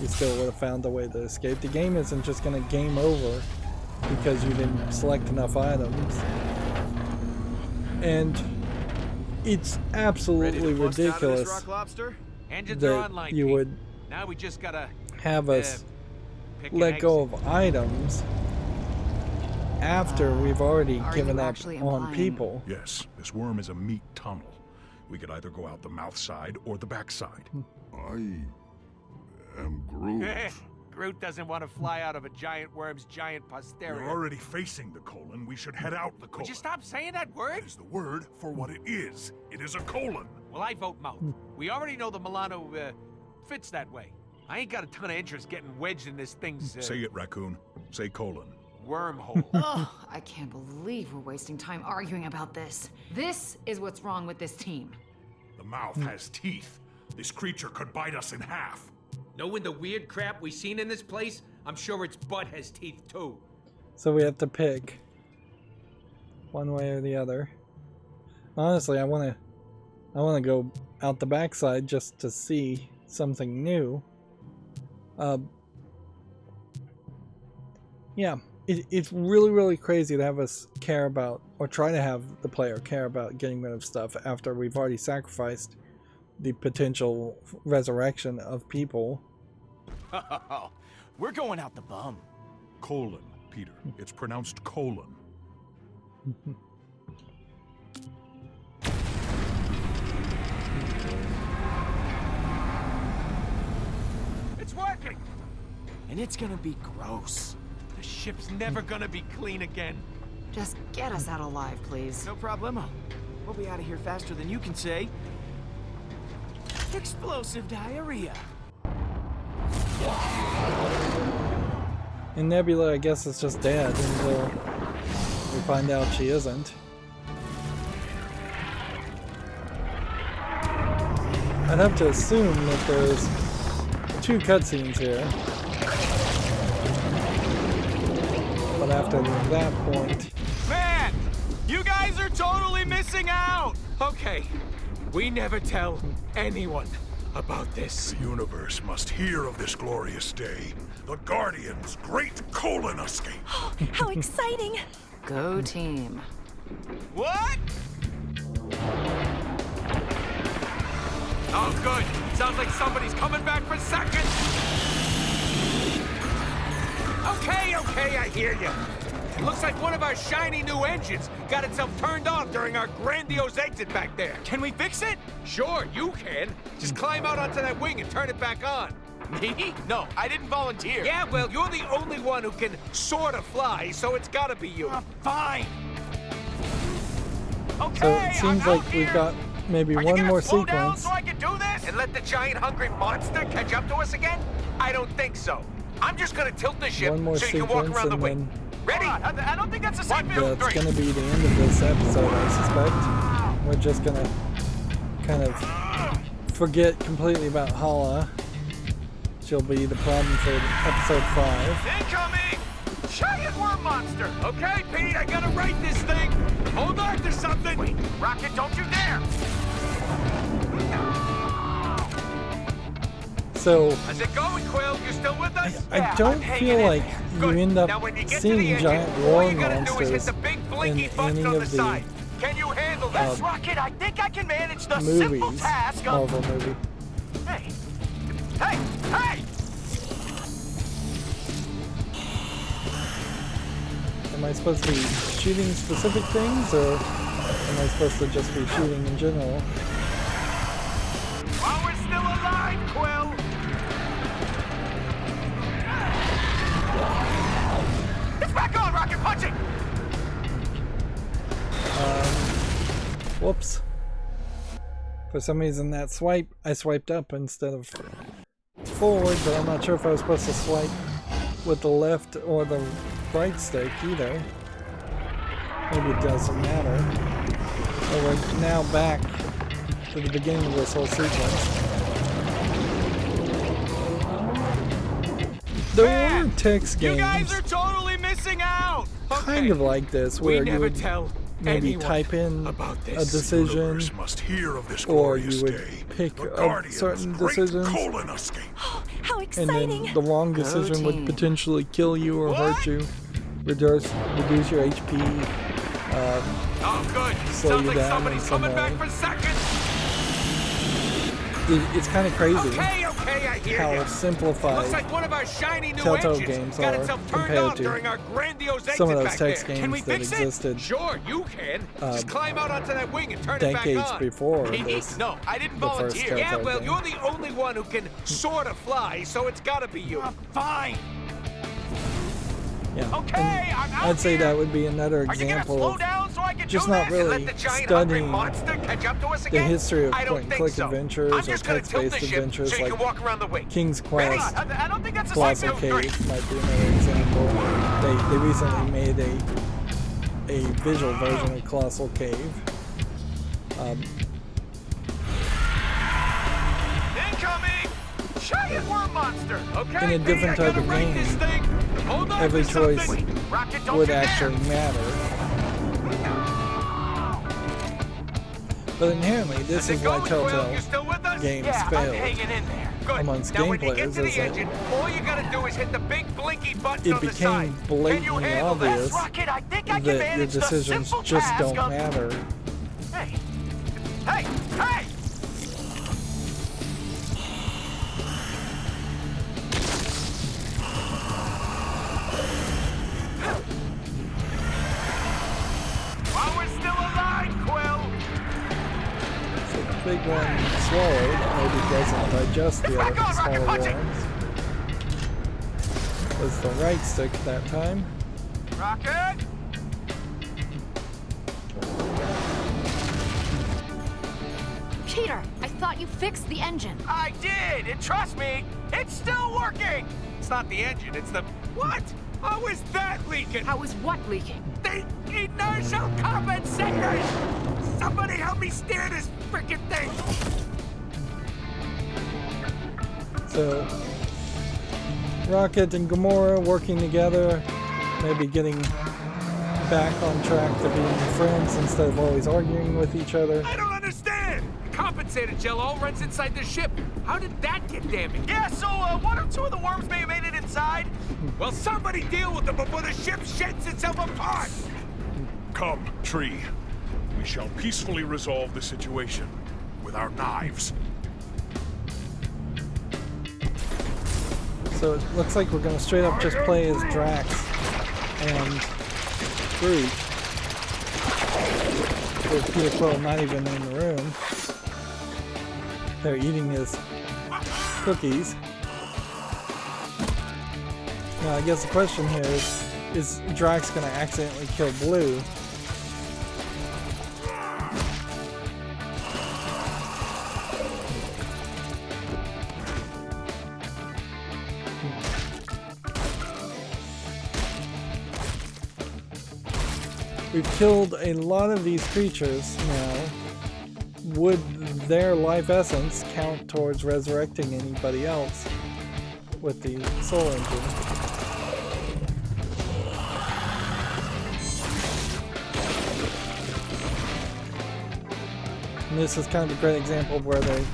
you still would have found a way to escape. The game isn't just going to game over because you didn't select enough items. And it's absolutely ridiculous Rock Lobster? Engines are that online. you Pete. would Now we just gotta have us pick an let go exit. of items after we've already Are given you up actually on implying- people. Yes, this worm is a meat tunnel. We could either go out the mouth side or the back side. I am Groot. Groot doesn't want to fly out of a giant worm's giant We're posterior. already facing the colon. We should head out the colon. Would you stop saying that word? That is the word for what it is. It is a colon. Well, I vote mouth. We already know the Milano fits that way. I ain't got a ton of interest getting wedged in this thing's Say it, raccoon. Say colon. wormhole. Oh, I can't believe we're wasting time arguing about this. This is what's wrong with this team. The mouth has teeth. This creature could bite us in half. Knowing the weird crap we seen in this place, I'm sure its butt has teeth too. So we have to pick one way or the other. Honestly, I want to go out the backside just to see something new. Yeah, it's really crazy to have us care about, or try to have the player care about getting rid of stuff after we've already sacrificed the potential resurrection of people. We're going out the bum. Colon, Peter. It's pronounced colon. It's working! And it's gonna be gross. The ship's never gonna be clean again. Just get us out alive, please. No problemo. We'll be out of here faster than you can say. Explosive diarrhea. And Nebula, I guess, is just dead until we find out she isn't. I'd have to assume that there's 2 cutscenes here. But after that point... Man! You guys are totally missing out! Okay, we never tell anyone about this. The universe must hear of this glorious day. The Guardians' great colon escape. How exciting! Go team. What? Oh, good. Sounds like somebody's coming back for seconds. Okay, I hear you. Looks like one of our shiny new engines got itself turned off during our grandiose exit back there. Can we fix it? Sure, you can. Just climb out onto that wing and turn it back on. Me? No, I didn't volunteer. Yeah, well, you're the only one who can sort of fly, so it's gotta be you. Fine. So Okay, it seems I'm out like we've here. got maybe Are you one gonna more slow down sequence. so I can do this? And let the giant hungry monster catch up to us again? I don't think so. I'm just gonna tilt the ship One more so you can walk sequence around the and wing. Ready? I don't think that's a safe move. That's going to be the end of this episode, I suspect. We're just going to kind of forget completely about Hala. She'll be the problem for episode 5. Incoming! Giant worm monster! Okay, Pete, I gotta right this thing! Hold on to something! Wait, Rocket, don't you dare! So, How's it going, Quill? You still with us? I don't feel like you Good. end Now, up when you get to the seeing engine, giant all war you gotta do is hit monsters the big in blinky button any on the of the side. Can you handle that? Rocket, I think I can manage the simple movies, task of... Marvel movie. Hey! Hey! Hey! Am I I supposed to be shooting specific things, or am I supposed to just be shooting in general? While we're still alive, Quill! It's back on, rocket punching! Whoops. For some reason that swipe, I swiped up instead of forward, but I'm not sure if I was supposed to swipe with the left or the right stick either. Maybe it doesn't matter. But we're now back to the beginning of this whole sequence. There were text games. You guys are totally missing out! Kind of like this, where you would maybe anyone type in about a this. decision, Must hear of this or glorious you would day. pick The a Guardian's certain great decisions, colon escape. How and exciting! then the wrong decision would team. potentially kill you or hurt you, reduce your HP, Oh, good. slow Sounds you like down in somebody's some coming back way. for seconds. It's kind of crazy Okay, I hear how you. simplified Looks like one of our shiny new Telltale engines games got are itself turned compared on to during our grandiose some of exit those back text there. games Can we that fix existed, it? Sure, you can. Just climb out onto that wing and turn it back decades on. before this, No, I didn't the first volunteer. Yeah, Telltale well, game. you're the only one who can sort of fly, so it's gotta be you. Fine. Yeah, Okay, and I'm out I'd say here. that would be another Are you gonna example slow of down so I can just do not this and really let the giant hungry studying monster catch up to us the again? history of I don't point-and-click think so. adventures I'm or just gonna tilt the text-based ship adventures so you like can walk around the wing. King's Ready? Quest. I don't think that's a Colossal sight bill. Cave might be another example. They recently made a visual version of Colossal Cave. Incoming! Giant worm monster! Okay, In a different I type gotta of rate this game, thing. Hold on every to choice something. Rocket, don't would you dare. actually matter. But inherently, this is why Telltale games I'm failed hanging in there. Good. amongst now, when game you get players, to the is that engine, all you gotta do is hit the big blinky button it on the became side. Can you blatantly handle obvious this? Rocket, I think I can that your manage the decisions simple just task don't of- matter. Hey! Hey! Hey! While we're still alive, Quill! So the big one swallowed maybe doesn't digest the Back other on, smaller rocket punching! worms. Was the right stick that time. Rocket! Peter, I thought you fixed the engine. I did, and trust me, it's still working! It's not the engine, it's the... What? How is that leaking? How is what leaking? The inertial compensators! Somebody help me steer this frickin' thing! So, Rocket and Gamora working together, maybe getting back on track to being friends instead of always arguing with each other. I don't understand! The compensator gel all runs inside the ship. How did that get damaged? Yeah, so one or two of the worms may have made it inside. Well, somebody deal with them before the ship sheds itself apart! Come, Tree. We shall peacefully resolve the situation with our knives. So it looks like we're going to straight up just play as Drax and Groot, with Peter Quill not even in the room. They're eating his cookies. Now I guess the question here is Drax going to accidentally kill Blue? We've killed a lot of these creatures now. Would their life essence count towards resurrecting anybody else with the soul engine? And this is kind of a great example of where they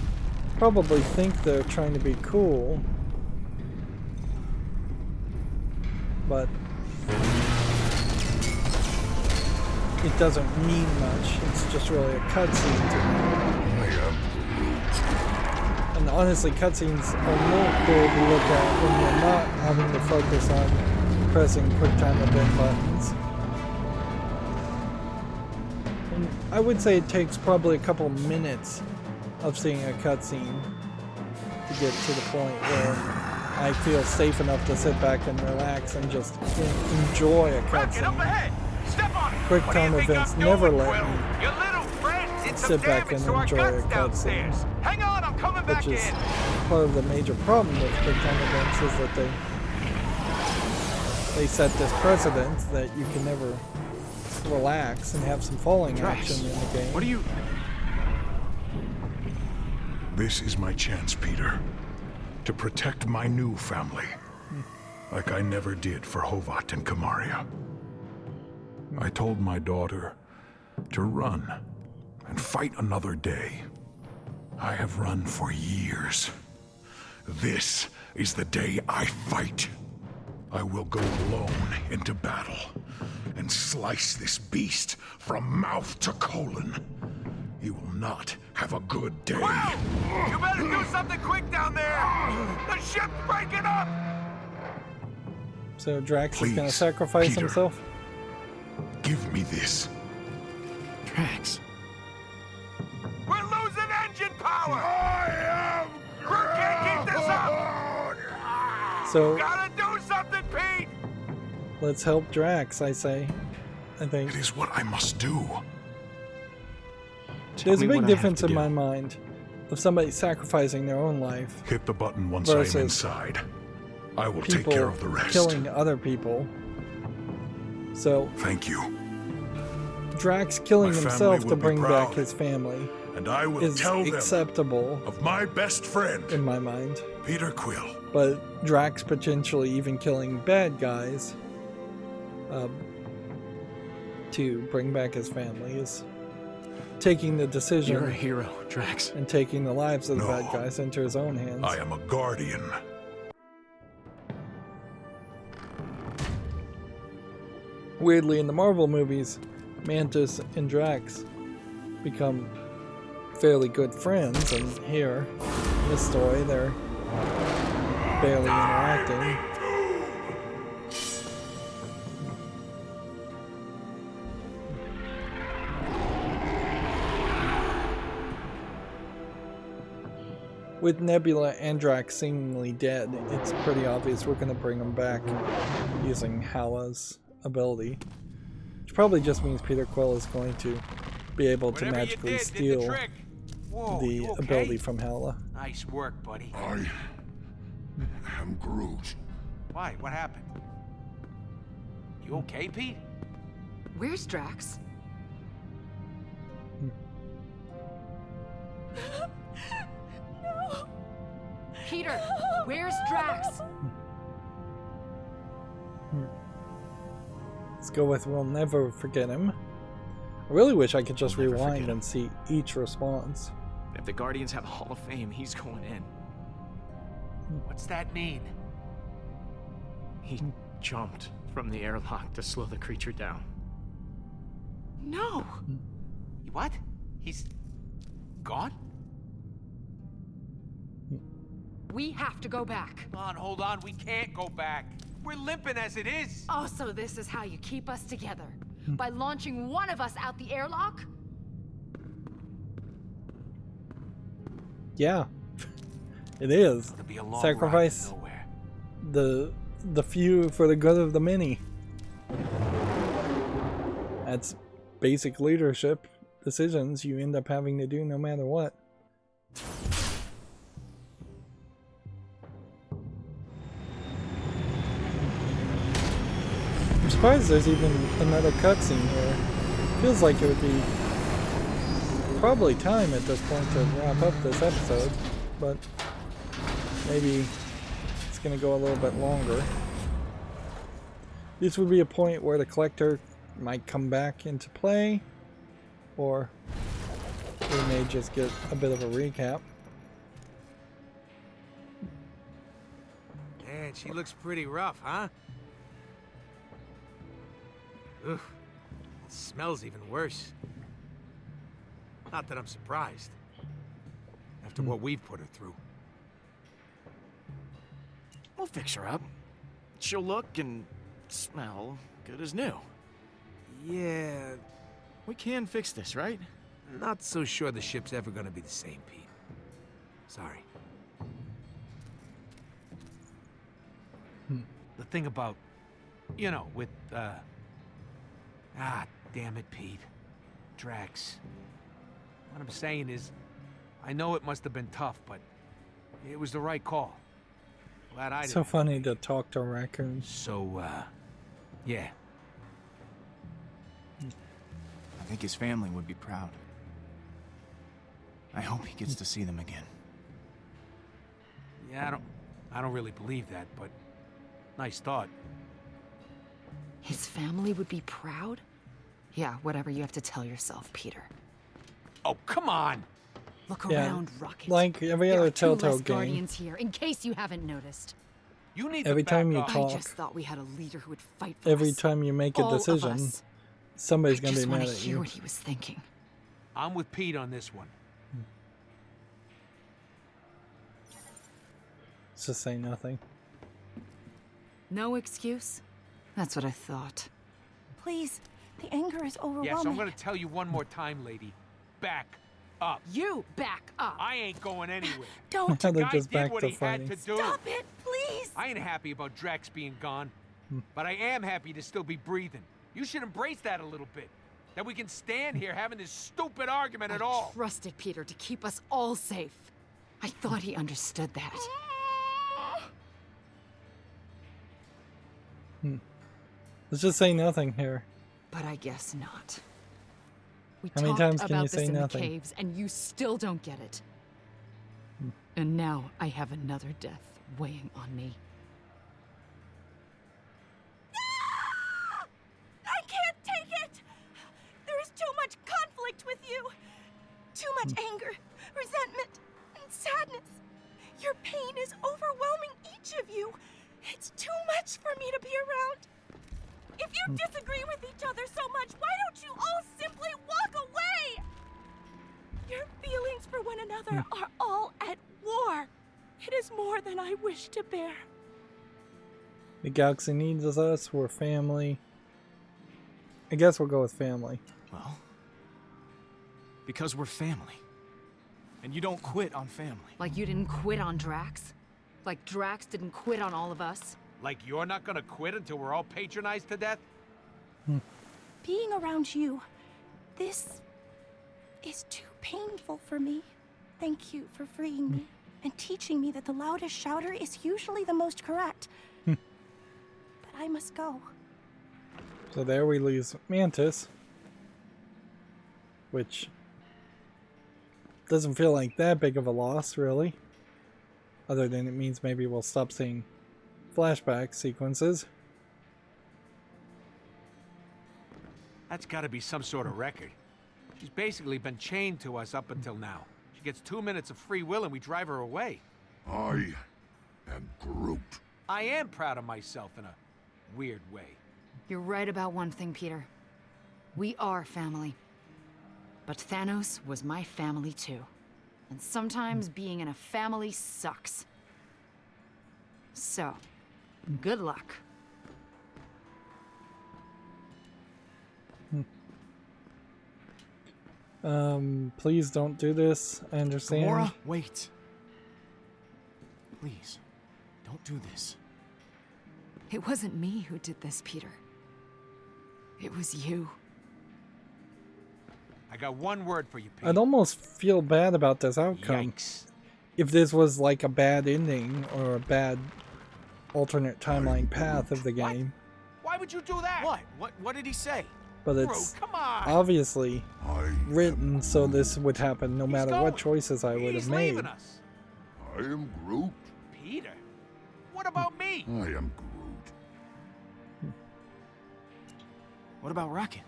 probably think they're trying to be cool, but it doesn't mean much. It's just really a cutscene to me. And honestly, cutscenes are more cool to look at when you're not having to focus on pressing QuickTime event buttons. I would say it takes probably a couple minutes of seeing a cutscene to get to the point where I feel safe enough to sit back and relax and just enjoy a cutscene. Quick time events never let me sit back and enjoy a cutscene, Hang on, I'm coming back which is in. part of the major problem with quick time events is that they set this precedent that you can never relax and have some falling Drax, action in the game. What are you... This is my chance, Peter, to protect my new family, like I never did for Hovat and Kamaria. I told my daughter to run and fight another day. I have run for years. This is the day I fight. I will go alone into battle and slice this beast from mouth to colon. He will not have a good day. Wow! You better do something quick down there! The ship's breaking up! So Drax is going to Please, sacrifice Peter. himself? Give me this. Drax. We're losing engine power! Groot can't keep this up! So Gotta do something, Pete! let's help Drax, I say. I think. It is what I must do. There's a me big what I have difference to in do. my mind of somebody sacrificing their own life Hit the button once versus I'm inside. I will take people care of the rest. killing other people. So Thank you. Drax killing My family himself will to be bring back proud. his family And I will is tell them acceptable of my best friend, in my mind. Peter Quill. But Drax potentially even killing bad guys to bring back his family is taking the decision You're a hero, Drax. and taking the lives of the No. bad guys into his own hands. I am a guardian. Weirdly, in the Marvel movies, Mantis and Drax become fairly good friends, and here, in this story, they're barely interacting. With Nebula and Drax seemingly dead, it's pretty obvious we're going to bring them back using Hala's ability. Which probably just means Peter Quill is going to be able to Whatever you magically did the steal trick. Whoa, the you okay? ability from Hala. Nice work, buddy. I am Groot. Why? What happened? You okay, Pete? Where's Drax? Peter, where's Drax? Let's go with we'll never forget him. I really wish I could just We'll never rewind forget him. and see each response. If the Guardians have a Hall of Fame, he's going in. What's that mean? He jumped from the airlock to slow the creature down. No. What? He's gone? We have to go back. Hold on. We can't go back. We're limping as it is. Oh, so this is how you keep us together? By launching one of us out the airlock? Yeah, it is. It'll be a long Sacrifice ride to Knowhere. the few for the good of the many. That's basic leadership decisions you end up having to do no matter what. I'm surprised there's even another cutscene here. Feels like it would be probably time at this point to wrap up this episode, but maybe it's going to go a little bit longer. This would be a point where the collector might come back into play, or we may just get a bit of a recap. Man, she looks pretty rough, huh? Ugh. It smells even worse. Not that I'm surprised. After what we've put her through. We'll fix her up. She'll look and smell good as new. Yeah, We can fix this, right? Not so sure the ship's ever gonna be the same, Pete. Sorry. The thing about, you know, with, damn it, Pete. Drax. What I'm saying is, I know it must have been tough, but it was the right call. Glad I didn't. So funny to talk to raccoons. So, yeah. I think his family would be proud. I hope he gets to see them again. Yeah, I don't really believe that, but nice thought. His family would be proud? Yeah, whatever you have to tell yourself, Peter. Oh, come on! Look Yeah, around, Rocket. like every There other are 2 Telltale less game. Guardians here, in case you haven't noticed. You need Every to time back you up. talk, I just thought we had a leader who would fight for every us. time you make a All of decision, us. somebody's I gonna just be want mad to at hear you. what he was thinking. I'm with Pete on this one. Just say nothing. No excuse? That's what I thought. Please, the anger is overwhelming. Yes, I'm gonna tell you one more time, lady. Back up. You back up! I ain't going anywhere. Don't. They're Guy just did back what to he had fighting. to do. Stop it, please. I ain't happy about Drax being gone, but I am happy to still be breathing. You should embrace that a little bit. That we can stand here having this stupid argument at all. I trusted Peter to keep us all safe. I thought he understood that. Let's just say nothing here. But I guess not. We How many talked times can about you this say in nothing? the caves, and you still don't get it. And now I have another death weighing on me. I can't take it. There is too much conflict with you. Too much anger, resentment, and sadness. Your pain is overwhelming each of you. It's too much for me to be around. If you disagree with each other so much, why don't you all simply walk away? Your feelings for one another are all at war. It is more than I wish to bear. The galaxy needs us. We're family. I guess we'll go with family. Well, because we're family. And you don't quit on family. Like you didn't quit on Drax? Like Drax didn't quit on all of us? Like you're not gonna quit until we're all patronized to death? Being around you, this is too painful for me. Thank you for freeing me and teaching me that the loudest shouter is usually the most correct. But I must go. So there we lose Mantis, which doesn't feel like that big of a loss, really. Other than it means maybe we'll stop seeing flashback sequences. That's gotta be some sort of record. She's basically been chained to us up until now. She gets 2 minutes of free will and we drive her away. I am Groot. I am proud of myself in a weird way. You're right about one thing, Peter. We are family. But Thanos was my family too. And sometimes being in a family sucks. So, good luck. Please don't do this. I understand. Gamora, wait. Please, don't do this. It wasn't me who did this, Peter. It was you. I got one word for you, Pete. I'd almost feel bad about this outcome. Yikes. If this was like a bad ending or a bad alternate timeline path of the game. Why would you do that? What did he say? But Groot, it's come on. obviously I written so this would happen no matter going. what choices I would He's have made. leaving us. I am Groot. Peter, what about me? I am Groot. What about Rocket?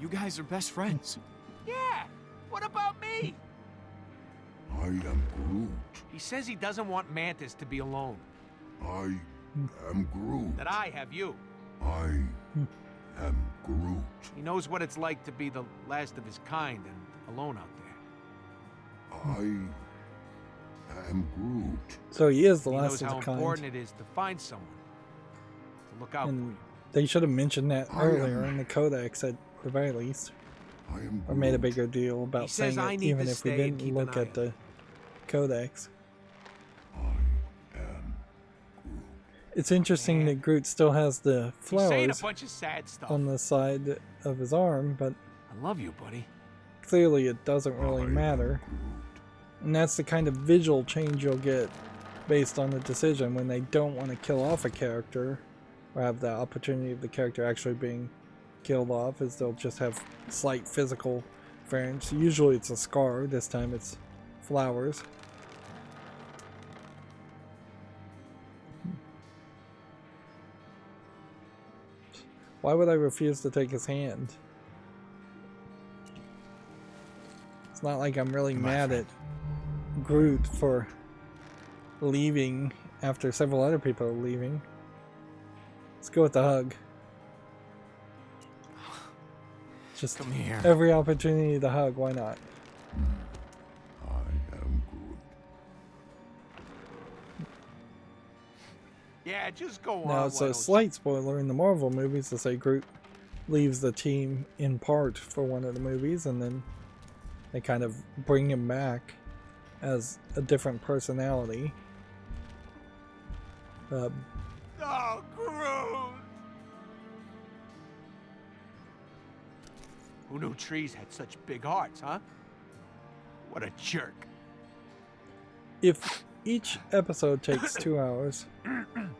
You guys are best friends. Yeah, what about me? I am Groot. He says he doesn't want Mantis to be alone. I am Groot. That I have you. I am Groot. He knows what it's like to be the last of his kind and alone out there. I am Groot. So he is the He knows last of how the kind. important it is to find someone to look out for And you. they should have mentioned that I earlier am- in the codex at the very least. or made a bigger deal about He says saying I it, need even to if we stay and didn't keep an look eye at on the codex. It's interesting that Groot still has the He's saying a flowers bunch of sad stuff. on the side of his arm, but I love you, buddy. clearly it doesn't really matter. And that's the kind of visual change you'll get based on the decision when they don't want to kill off a character or have the opportunity of the character actually being killed off, is they'll just have slight physical variance. Usually it's a scar, this time it's flowers. Why would I refuse to take his hand? It's not like I'm really mad at Groot for leaving after several other people are leaving. Let's go with the hug. Just come here. Every opportunity to hug, why not? I am Groot. Yeah, just go on. Now, it's why a don't slight spoiler in the Marvel movies to say Groot leaves the team in part for one of the movies, and then they kind of bring him back as a different personality. you- Oh, Groot! Who knew trees had such big hearts, huh? What a jerk. If each episode takes 2 hours, I'm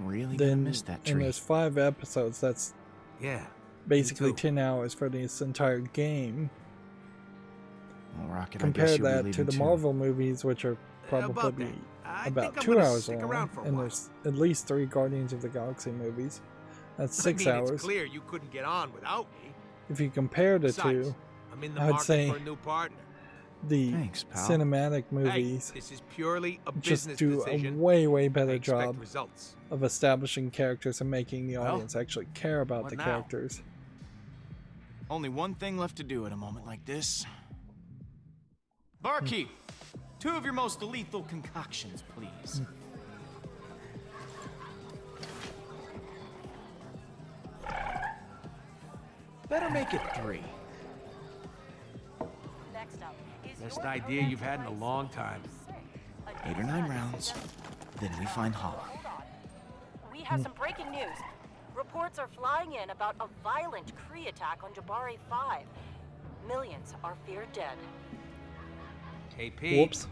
really gonna then miss that and tree. there's 5 episodes, that's Yeah. basically too. 10 hours for this entire game. Well, Rocket, I Compare guess you'll be that to leaving the too. Marvel movies, which are About probably that. I about think I'm 2 gonna hours stick long, around for a and while. there's at least 3 Guardians of the Galaxy movies. That's 6 I mean, hours. It's clear you couldn't get on without me. If you compare the Besides, two, I'm in the I would market say for a new partner. the Thanks, pal. cinematic movies Hey, this is purely a just business do decision. a way I better expect job results. of establishing characters and making the Well, audience actually care about what the now? characters. Only one thing left to do at a moment like this. Barkeep, 2 of your most lethal concoctions, please. Better make it 3. Next up is Best idea you've had in a long time. 8 or 9 rounds, then we find Hala. We have some breaking news. Reports are flying in about a violent Kree attack on Jabari 5. Millions are feared dead. KP. Whoops.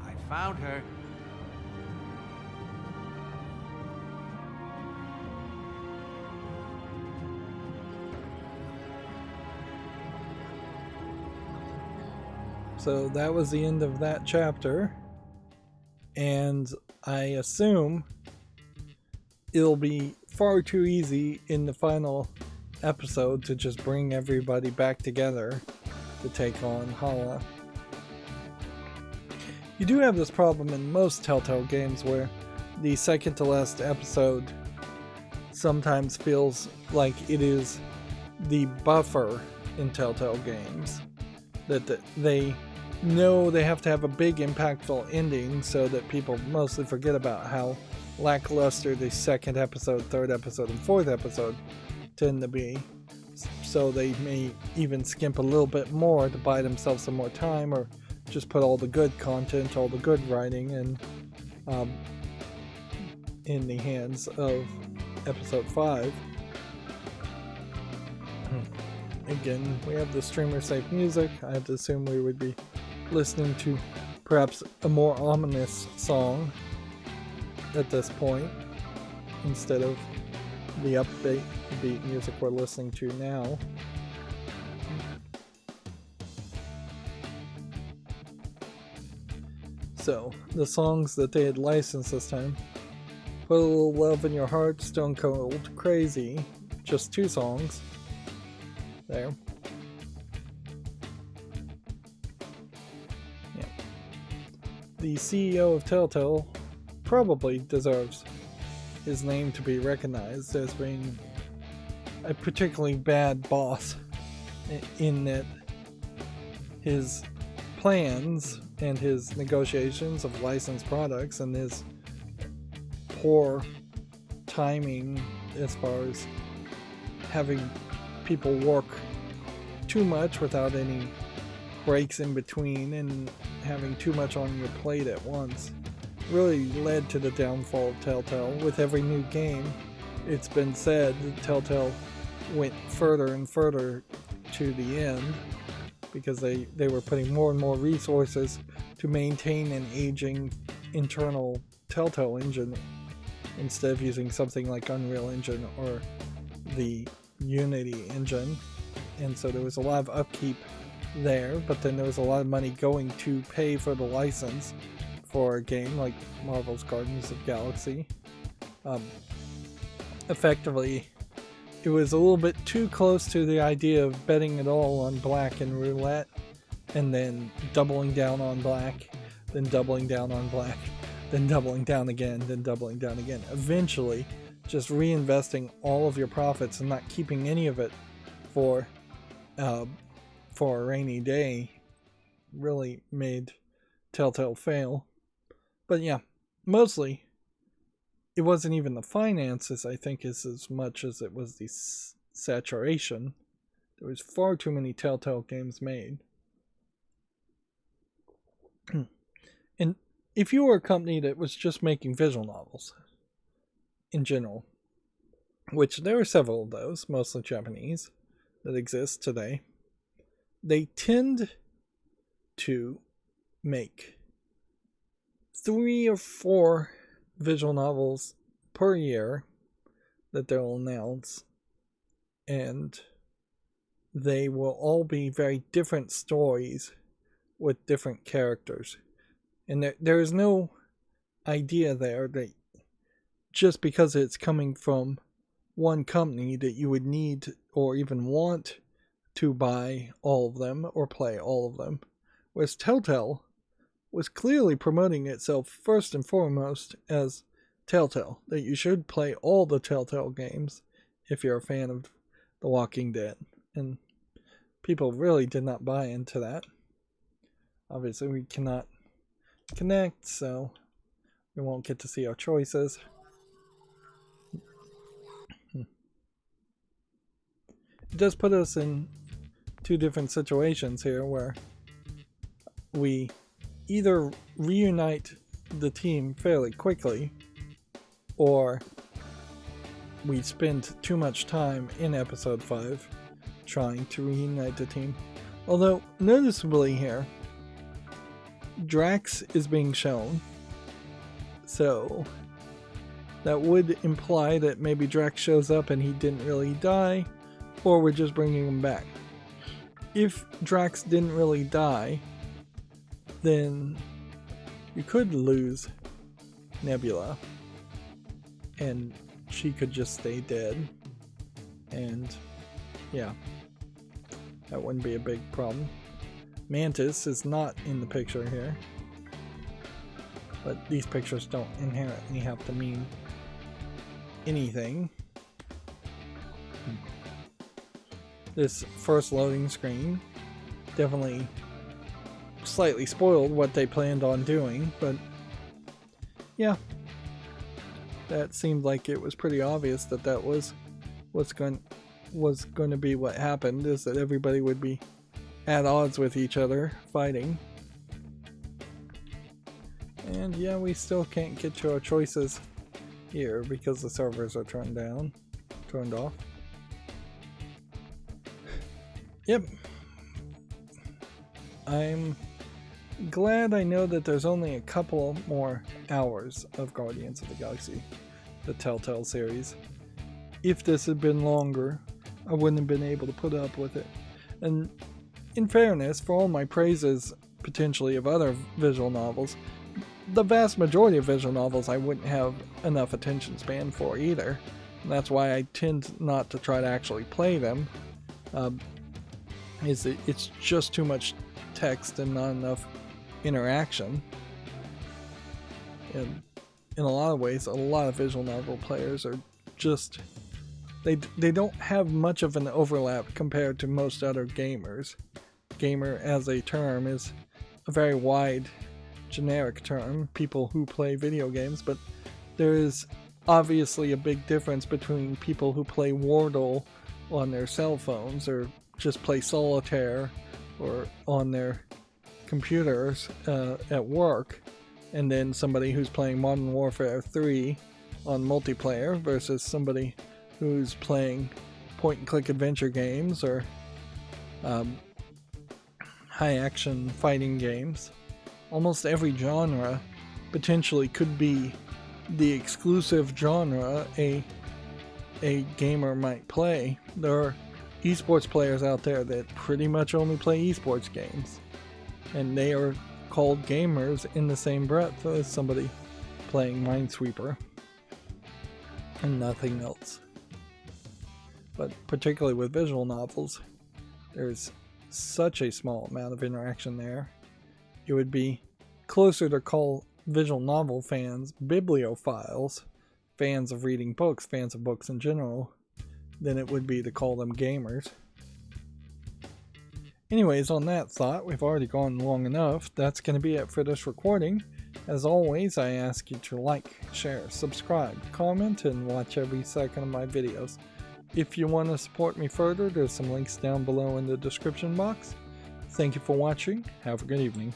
I found her. So that was the end of that chapter, and I assume it'll be far too easy in the final episode to just bring everybody back together to take on Hala. You do have this problem in most Telltale games where the second to last episode sometimes feels like it is the buffer in Telltale games. That they know they have to have a big impactful ending so that people mostly forget about how lackluster the second episode, third episode, and fourth episode tend to be. So they may even skimp a little bit more to buy themselves some more time, or just put all the good content, all the good writing in the hands of episode 5. Again, we have the streamer safe music. I have to assume we would be listening to perhaps a more ominous song at this point instead of the upbeat music we're listening to now. So, the songs that they had licensed this time: Put a Little Love in Your Heart, Stone Cold Crazy, just 2 songs. There. Yeah. The CEO of Telltale probably deserves his name to be recognized as being a particularly bad boss, in that his plans and his negotiations of licensed products and his poor timing as far as having people work too much without any breaks in between and having too much on your plate at once really led to the downfall of Telltale. With every new game, it's been said that Telltale went further and further to the end because they were putting more and more resources to maintain an aging internal Telltale engine instead of using something like Unreal Engine or the Unity engine. And so there was a lot of upkeep there, but then there was a lot of money going to pay for the license for a game like Marvel's Guardians of the Galaxy. Effectively, it was a little bit too close to the idea of betting it all on black and roulette, and then doubling down on black, then doubling down on black, then doubling down again, then doubling down again. Eventually, just reinvesting all of your profits and not keeping any of it for a rainy day really made Telltale fail. But yeah, mostly it wasn't even the finances, I think, as much as it was the saturation. There was far too many Telltale games made. And if you were a company that was just making visual novels in general, which there are several of those, mostly Japanese, that exist today, they tend to make 3 or 4 visual novels per year that they'll announce, and they will all be very different stories with different characters. And there is no idea there that just because it's coming from one company that you would need or even want to buy all of them or play all of them. Whereas Telltale was clearly promoting itself first and foremost as Telltale, that you should play all the Telltale games if you're a fan of The Walking Dead. And people really did not buy into that. Obviously we cannot connect, so we won't get to see our choices. It does put us in 2 different situations here where we either reunite the team fairly quickly, or we spend too much time in episode 5 trying to reunite the team. Although, noticeably here, Drax is being shown, so that would imply that maybe Drax shows up and he didn't really die, or we're just bringing him back. If Drax didn't really die, then you could lose Nebula and she could just stay dead, and yeah, that wouldn't be a big problem. Mantis is not in the picture here, but these pictures don't inherently have to mean anything. This first loading screen definitely slightly spoiled what they planned on doing, but yeah, that seemed like it was pretty obvious that that was going to be what happened, is that everybody would be at odds with each other fighting. And yeah, we still can't get to our choices here because the servers are turned off. Yep. I'm glad I know that there's only a couple more hours of Guardians of the Galaxy, the Telltale series. If this had been longer, I wouldn't have been able to put up with it. And in fairness, for all my praises potentially of other visual novels, the vast majority of visual novels I wouldn't have enough attention span for either. And that's why I tend not to try to actually play them. It's just too much text and not enough interaction. And in a lot of ways, a lot of visual novel players are just... They don't have much of an overlap compared to most other gamers. Gamer as a term is a very wide, generic term, people who play video games, but there is obviously a big difference between people who play Wordle on their cell phones or just play solitaire or on their computers at work, and then somebody who's playing Modern Warfare 3 on multiplayer versus somebody who's playing point-and-click adventure games or high-action fighting games. Almost every genre potentially could be the exclusive genre a gamer might play. There are esports players out there that pretty much only play esports games, and they are called gamers in the same breath as somebody playing Minesweeper and nothing else. But particularly with visual novels, there's such a small amount of interaction there. It would be closer to call visual novel fans bibliophiles, fans of reading books, fans of books in general, than it would be to call them gamers. Anyways, on that thought, we've already gone long enough. That's going to be it for this recording. As always, I ask you to like, share, subscribe, comment, and watch every second of my videos. If you want to support me further, there's some links down below in the description box. Thank you for watching. Have a good evening.